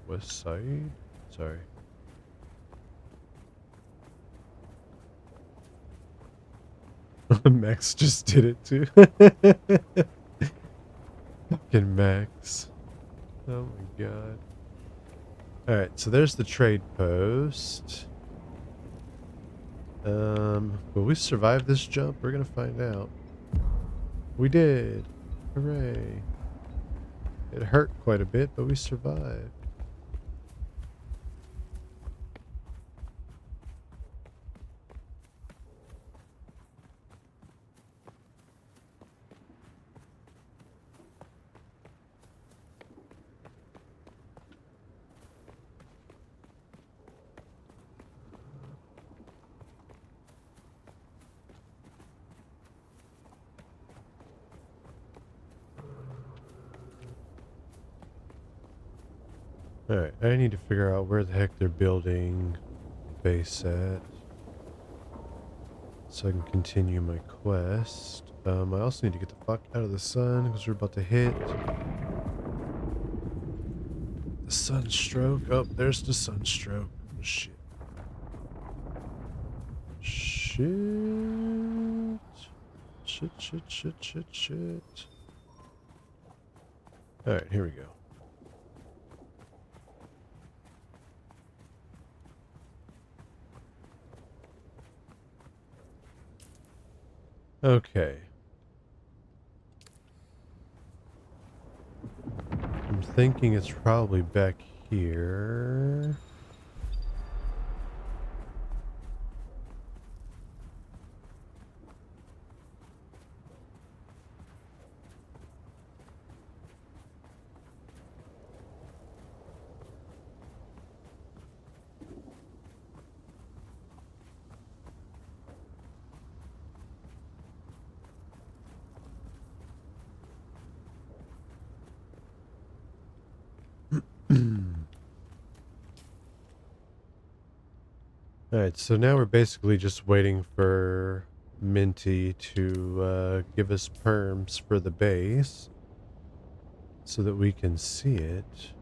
West side? Sorry. Max just did it too. Fucking Max. Oh my god. Alright, so there's the trade post. Will we survive this jump? We're gonna find out. We did. Hooray. It hurt quite a bit, but we survived. Alright, I need to figure out where the heck they're building base at, so I can continue my quest. I also need to get the fuck out of the sun because we're about to hit the sunstroke. Oh, there's the sunstroke. Shit. Shit. Shit. Alright, here we go. Okay. I'm thinking it's probably back here. Alright, so now we're basically just waiting for Minty to give us perms for the base so that we can see it.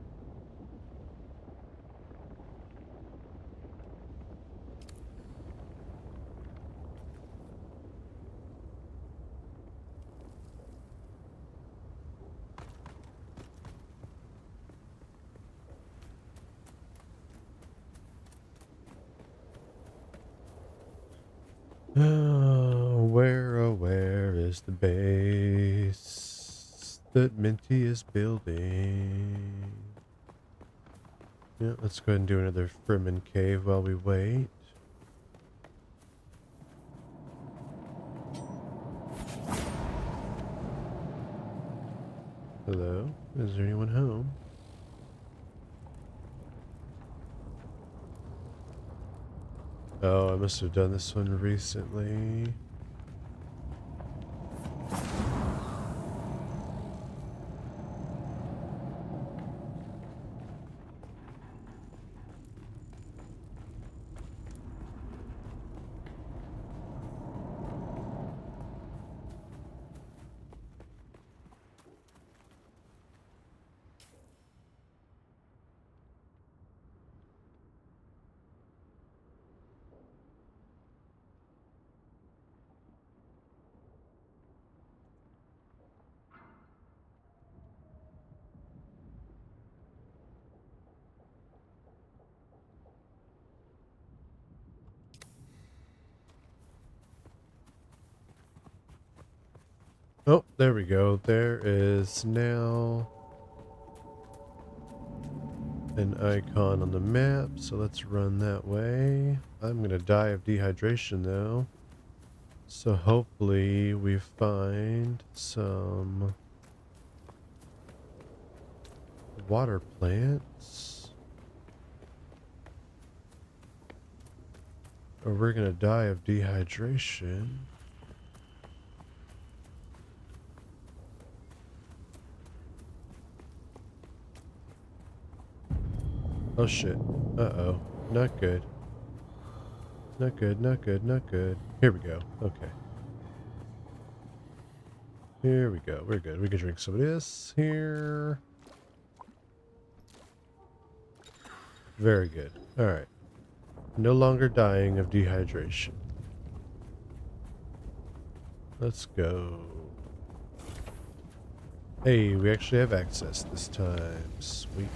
Where is the base that Minty is building? Yeah, let's go ahead and do another Fremen cave while we wait. Hello? Is there anyone home? Oh, I must have done this one recently. Oh, there we go. There is now an icon on the map, so let's run that way. I'm gonna die of dehydration though. So hopefully we find some water plants. Or we're gonna die of dehydration. Oh shit. Uh-oh. Not good. Not good, not good, not good. Here we go. Okay. Here we go. We're good. We can drink some of this here. Very good. Alright. No longer dying of dehydration. Let's go. Hey, we actually have access this time. Sweet.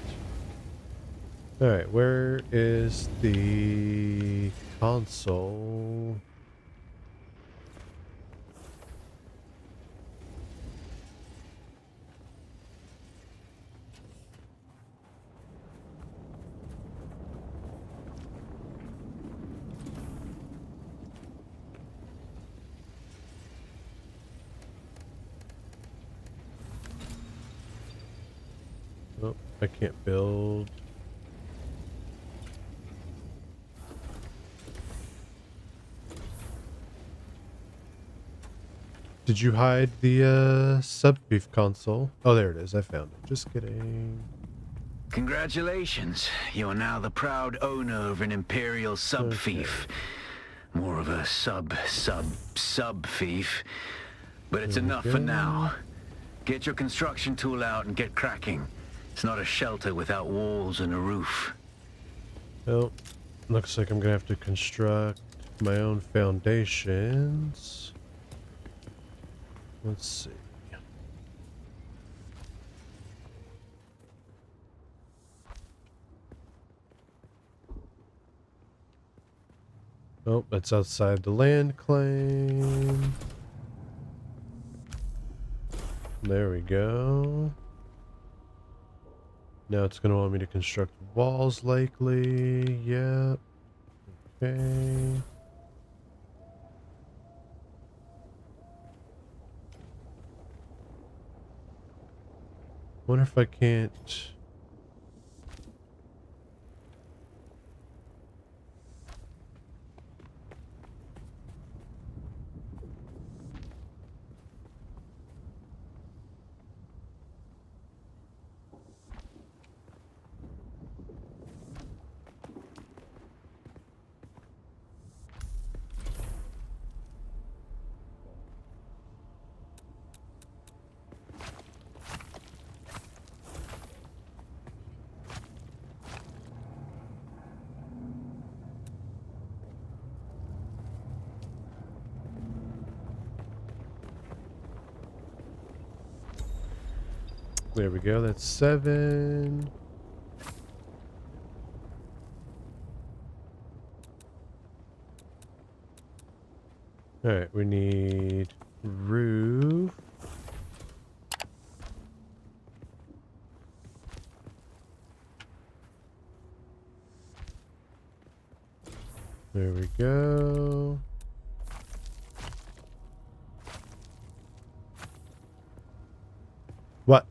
Alright, where is the console? Oh, I can't build. Did you hide the sub-beef console? Oh, there it is. I found it. Just kidding. Congratulations. You are now the proud owner of an Imperial sub-fief. More of a sub-fief. But it's enough for now. Get your construction tool out and get cracking. It's not a shelter without walls and a roof. Well, looks like I'm gonna have to construct my own foundations. Let's see. Oh, that's outside the land claim. There we go. Now it's going to want me to construct walls likely. Yep. Okay. Wonder if I can't... There we go, that's 7. Alright, we need roof. There we go. What?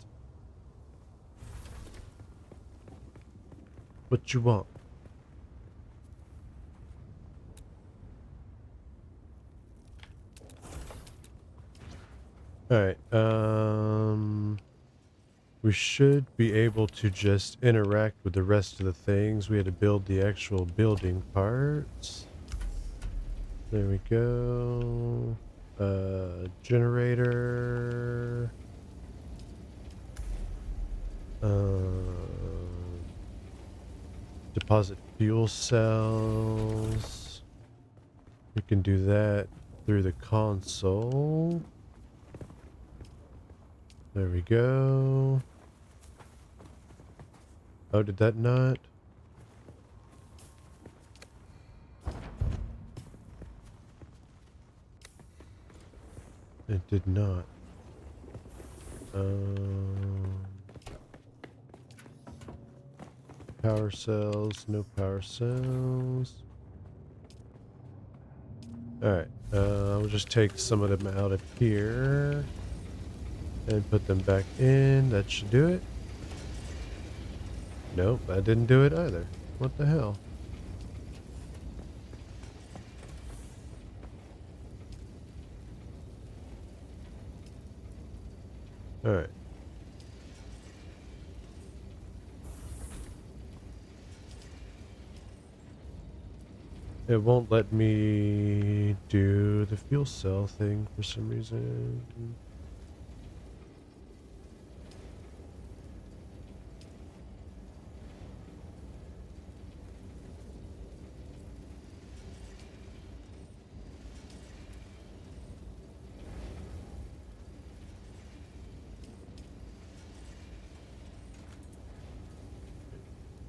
What you want? Alright, we should be able to just interact with the rest of the things. We had to build the actual building parts. There we go. Generator. Deposit fuel cells. We can do that through the console. There we go. Oh, did that not? It did not. power cells, no power cells. Alright, we'll just take some of them out of here and put them back in. That should do it. Nope, that didn't do it either. What the hell? Alright. It won't let me do the fuel cell thing for some reason.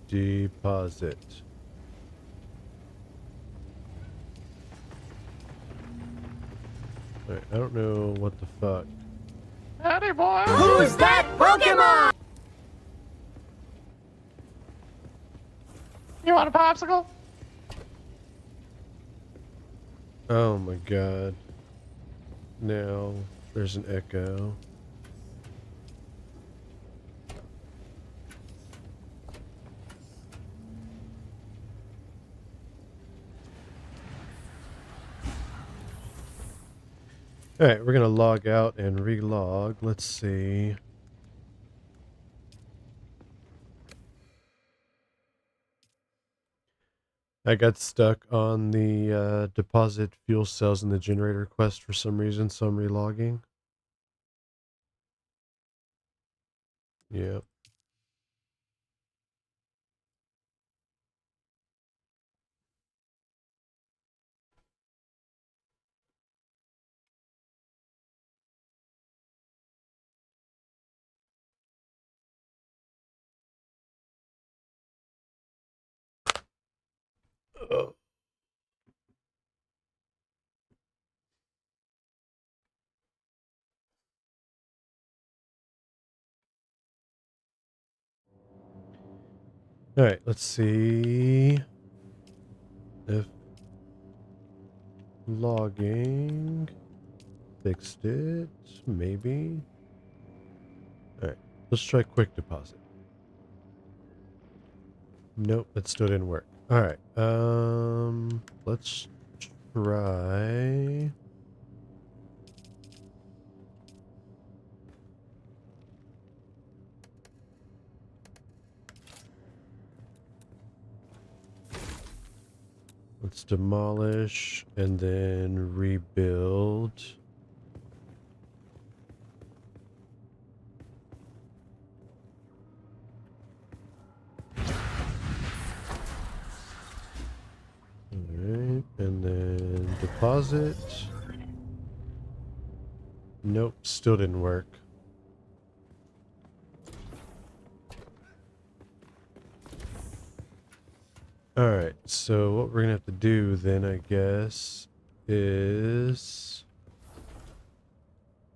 Deposit. Alright, I don't know what the fuck. Howdy, boy! Who's that Pokemon? You want a popsicle? Oh my god. Now there's an echo. Alright, we're gonna log out and relog. Let's see. I got stuck on the deposit fuel cells in the generator quest for some reason, so I'm relogging. Yep. Oh. Alright, let's see if logging fixed it. Maybe. Alright, let's try quick deposit. Nope, that still didn't work. Alright, let's try. Let's demolish and then rebuild. Alright, and then deposit. Nope, still didn't work. Alright, so what we're gonna have to do then, I guess, is...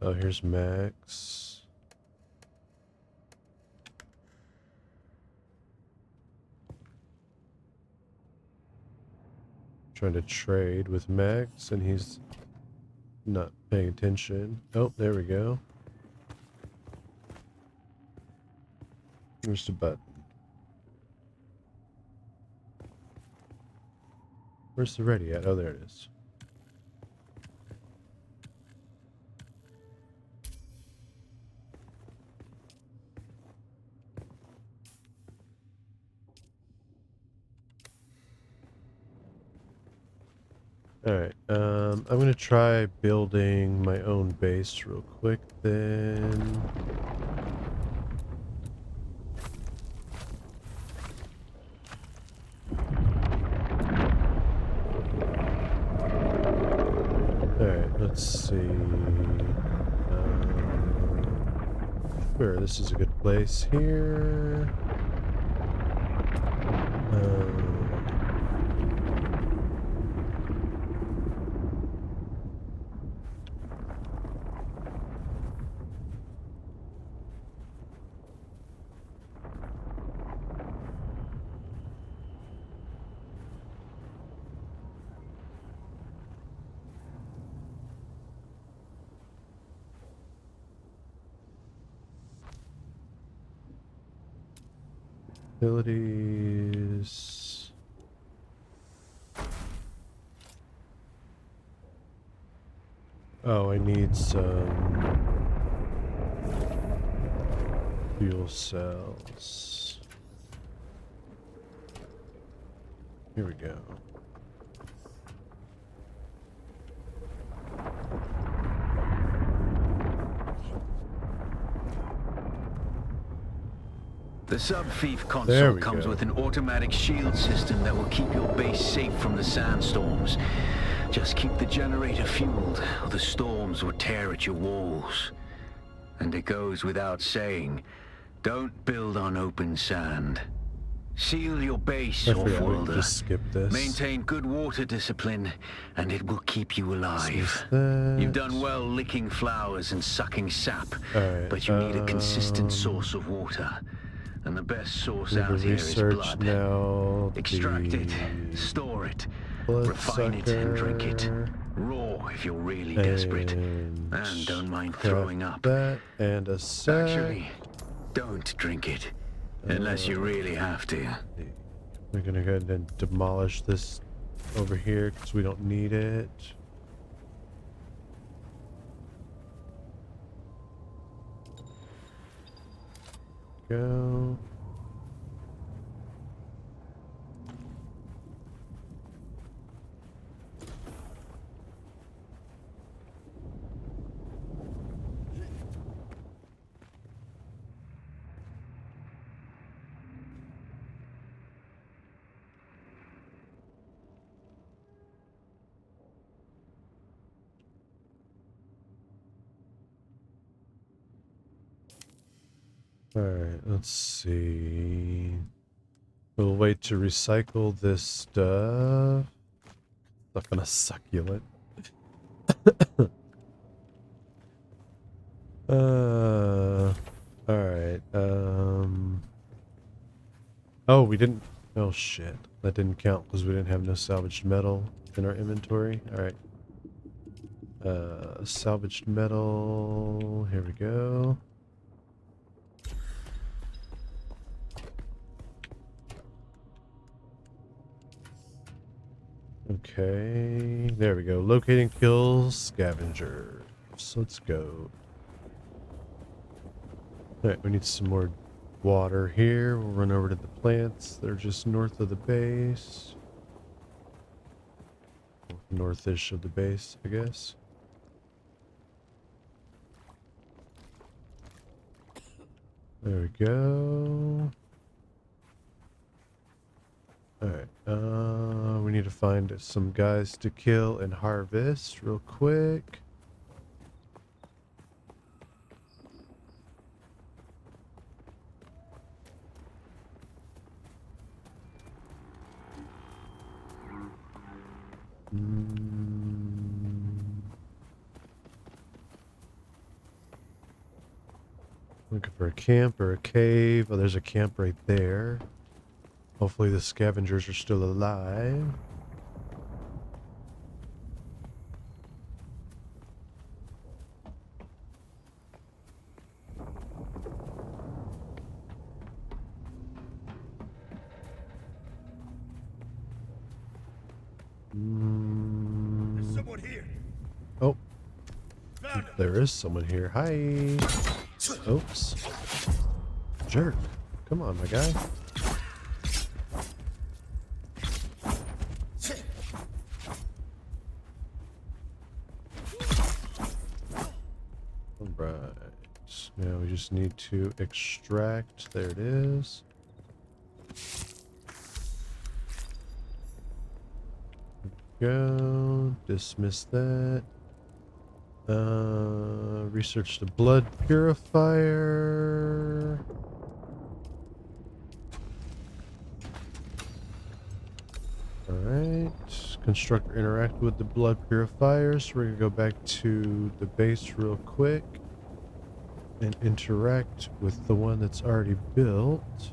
Oh, here's Max. Trying to trade with Max, and he's not paying attention. Oh, there we go. Where's the button? Where's the ready at? Oh, there it is. Alright, I'm gonna try building my own base real quick then. Alright, let's see. Sure, this is a good place here. Utilities. Oh, I need some fuel cells. Here we go. The sub-thief console comes with an automatic shield system that will keep your base safe from the sandstorms. Just keep the generator fueled, or the storms will tear at your walls. And it goes without saying, don't build on open sand. Seal your base, off-worlder. Just skip this. Maintain good water discipline, and it will keep you alive. You've done well licking flowers and sucking sap, but you need a consistent source of water. And the best source out here is blood. Now extract it, store it, refine it, and drink it. Raw if you're really desperate. And don't mind throwing up. That and a sack. Actually, don't drink it. Unless you really have to. We're gonna go ahead and demolish this over here because we don't need it. Go. Alright, let's see. We'll wait to recycle this stuff. Stuff in a succulent. Alright, oh, we didn't. Oh shit. That didn't count because we didn't have no salvaged metal in our inventory. Alright. Salvaged metal. Here we go. Okay, there we go. Locating kills scavengers. Let's go. Alright, we need some more water here. We'll run over to the plants. They're just north of the base. Northish of the base, I guess. There we go. Alright, we need to find some guys to kill and harvest real quick. Looking for a camp or a cave. Oh, there's a camp right there. Hopefully the scavengers are still alive. There's someone here. Oh, there is someone here. Hi. Oops. Jerk. Come on, my guy. Alright. Now we just need to extract. There it is. Go. Dismiss that. Research the blood purifier. Alright. Construct or interact with the blood purifier. So we're gonna go back to the base real quick and interact with the one that's already built.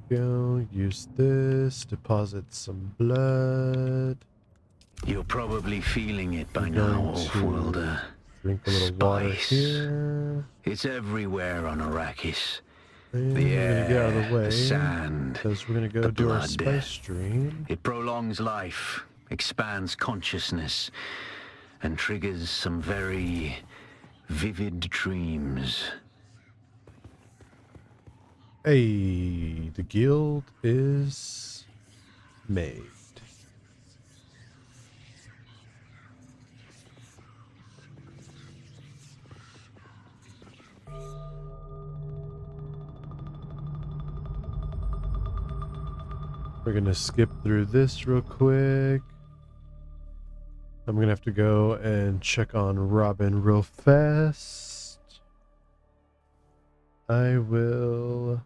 Go. Use this. Deposit some blood. You're probably feeling it by I'm now, going Offworlder. drink a little water here. It's everywhere on Arrakis. And The we're gonna get out of air, the way the sand, because we're gonna go the do our blood. spice stream. It prolongs life, expands consciousness, and triggers some very vivid dreams. Hey, the guild is made. We're gonna skip through this real quick. I'm gonna have to go and check on Robin real fast. I will.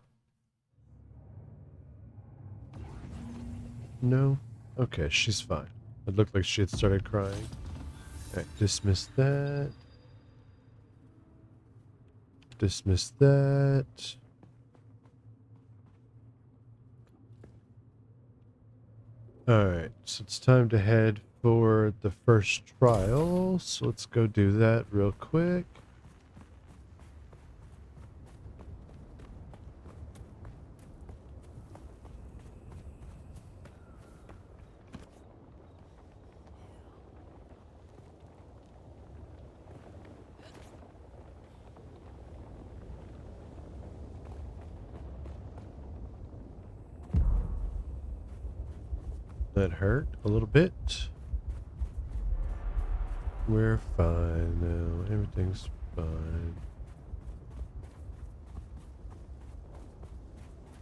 No? Okay, she's fine. It looked like she had started crying. Alright, dismiss that. Dismiss that. Alright, so it's time to head for the first trial. So let's go do that real quick. That hurt a little bit. We're fine now. Everything's fine.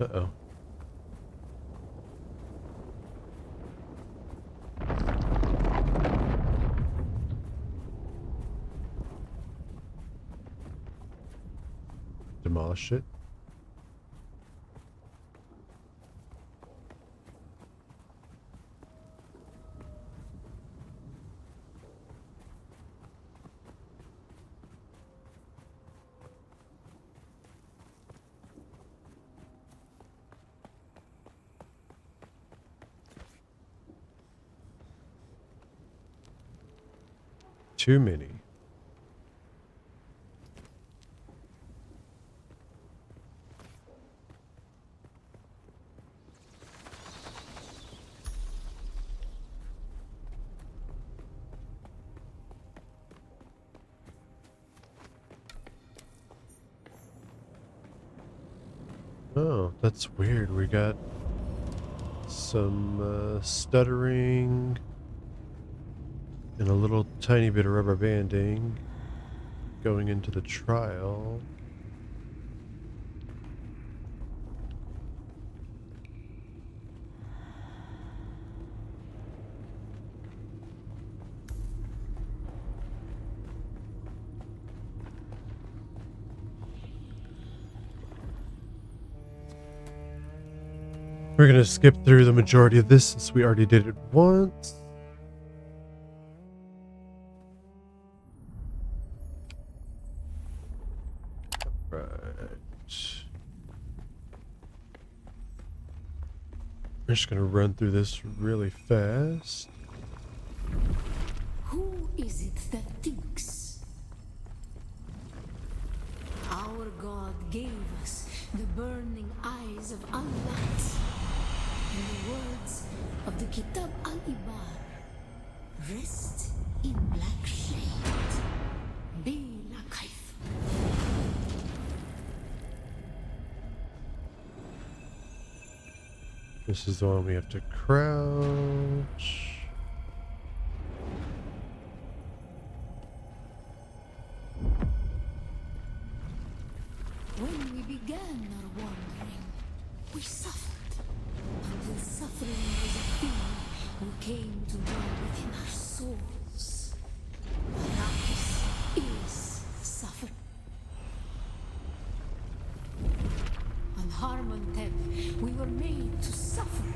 Uh-oh. Demolish it. Too many. Oh, that's weird. We got some stuttering and a little tiny bit of rubber banding going into the trial. We're gonna skip through the majority of this since we already did it once. Right. We're just gonna run through this really fast. Who is it that thinks? Our God gave us the burning eyes of Allah and the words of the Kitab al-Ibar. Rest in black shade. Bila kayf. This is the one we have to crouch. When we began our wandering, we suffered. Until suffering was a thing who came to dwell within our souls. Arrakis is suffering. On Harmontep, we were made to suffer.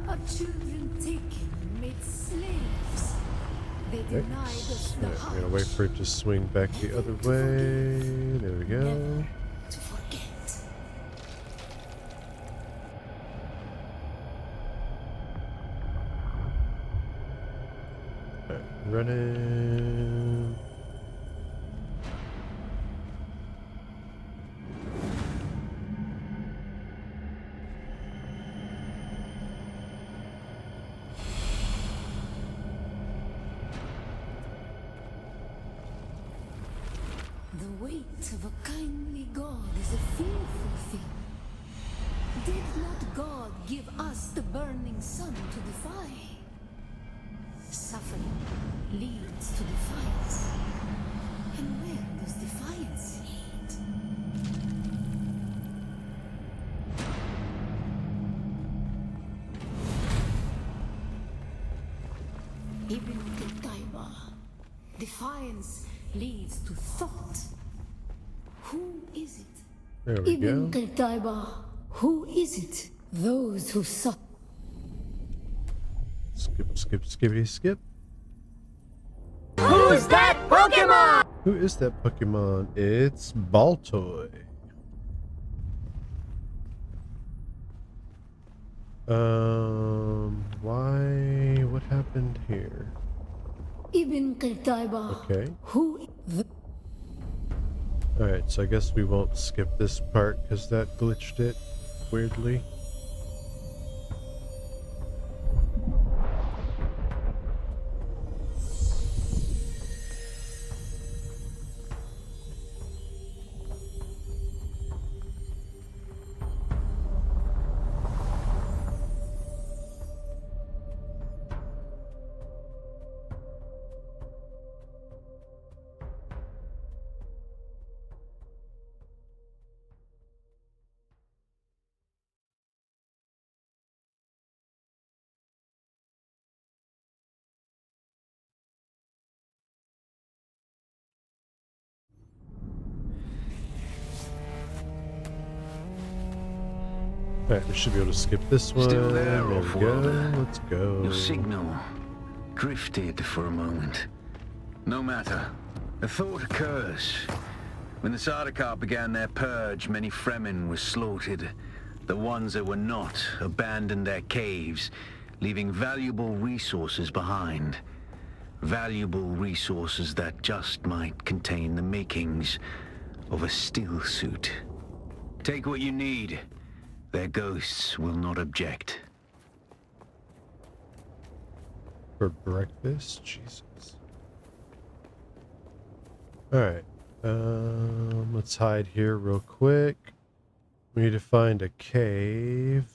Our children taken and made slaves. They denied us the I'm gonna wait for it to swing back the other way. There we go. to forget. running. The weight of a kindly God is a fearful thing. Did not God give us the burning sun to defy? Suffering leads to defiance. And where does defiance lead? Ibn Qutayba. Defiance leads to thought. Who is it? There we Ibn go. Qutayba. Who is it? Those who suffer. Skip, skip, skippity, skip. Who's that Pokemon? Who is that Pokemon? It's Baltoy. Why? What happened here? Ibn Qutayba. Okay. Who? Alright, so I guess we won't skip this part because that glitched it weirdly. Alright, we should be able to skip this one. Still there, we Off-worlder. go. Let's go. Your signal drifted for a moment. No matter. A thought occurs. When the Sardaukar began their purge, many Fremen were slaughtered. The ones that were not abandoned their caves, leaving valuable resources behind. Valuable resources that just might contain the makings of a steel suit. Take what you need. Their ghosts will not object. For breakfast? Jesus. Alright. Let's hide here real quick. We need to find a cave.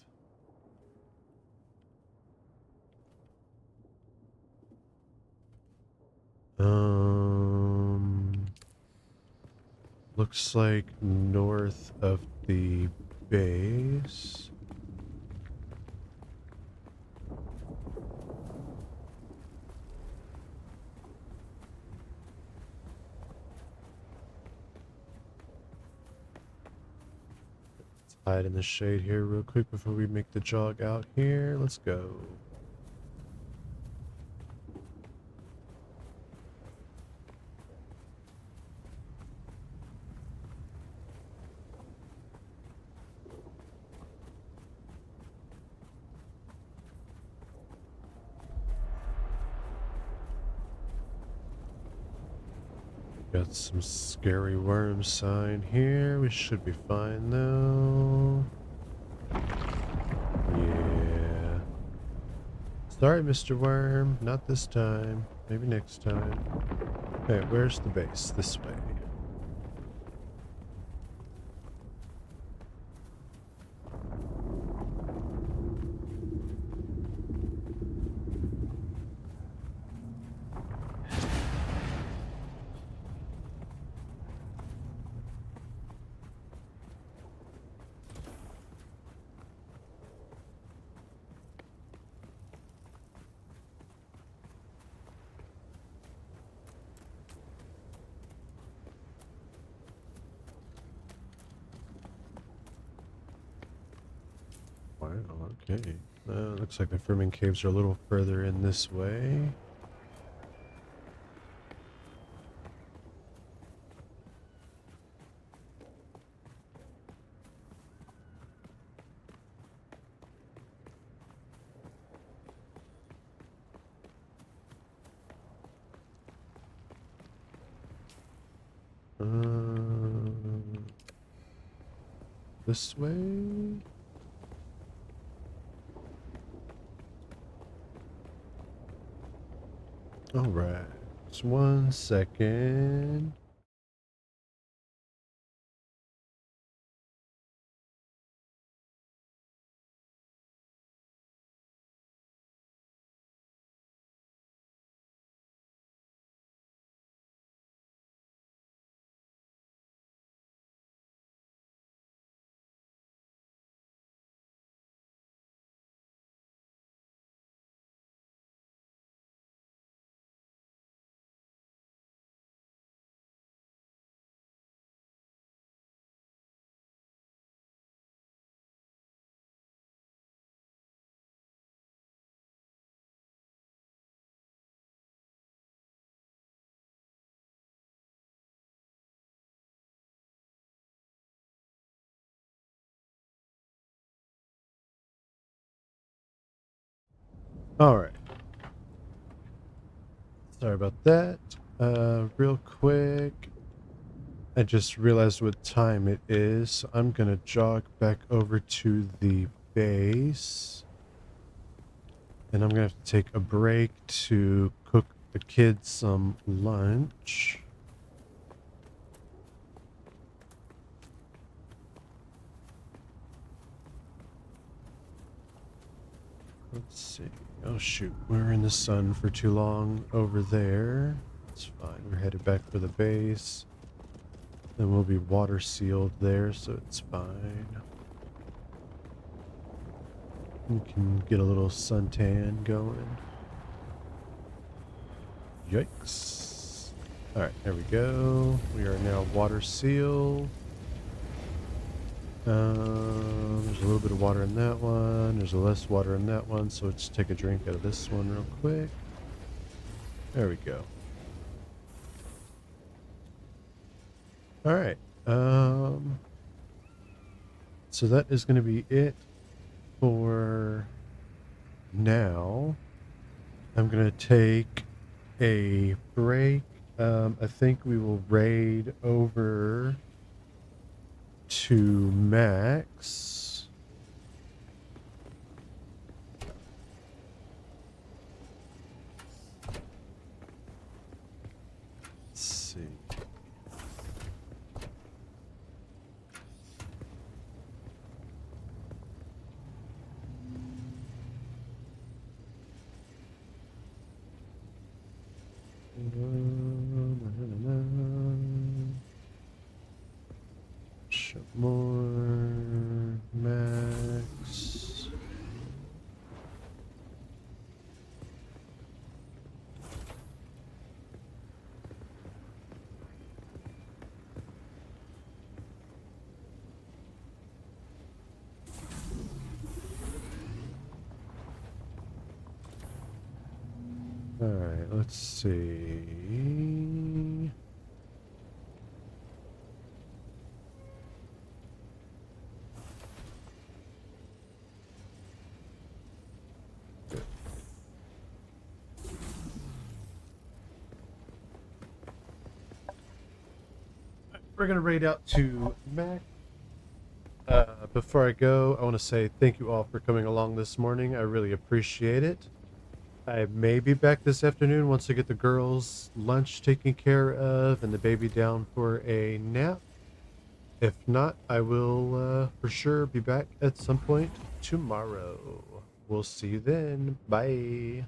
Looks like north of the base. Let's hide in the shade here real quick before we make the jog out here. Let's go. Got some scary worm sign here. We should be fine though. Yeah. Sorry, Mr. Worm. Not this time. Maybe next time. Okay, where's the base? This way. Wow, okay. Looks like the Fremen caves are a little further in this way. This way? Alright. Just 1 second. Alright. Sorry about that. Real quick. I just realized what time it is. So I'm gonna jog back over to the base. And I'm gonna have to take a break to cook the kids some lunch. Let's see. Oh shoot, we were in the sun for too long over there. It's fine. We're headed back for the base. Then we'll be water sealed there, so it's fine. We can get a little suntan going. Yikes. Alright, there we go. We are now water sealed. There's a little bit of water in that one. There's less water in that one, so let's take a drink out of this one real quick. There we go. Alright. So that is going to be it for now. I'm going to take a break. I think we will raid over to Max. Let's see. Shop more Max. All right, let's see. We're going to raid out to Mac. Before I go, I want to say thank you all for coming along this morning. I really appreciate it. I may be back this afternoon once I get the girls' lunch taken care of and the baby down for a nap. If not, I will for sure be back at some point tomorrow. We'll see you then. Bye.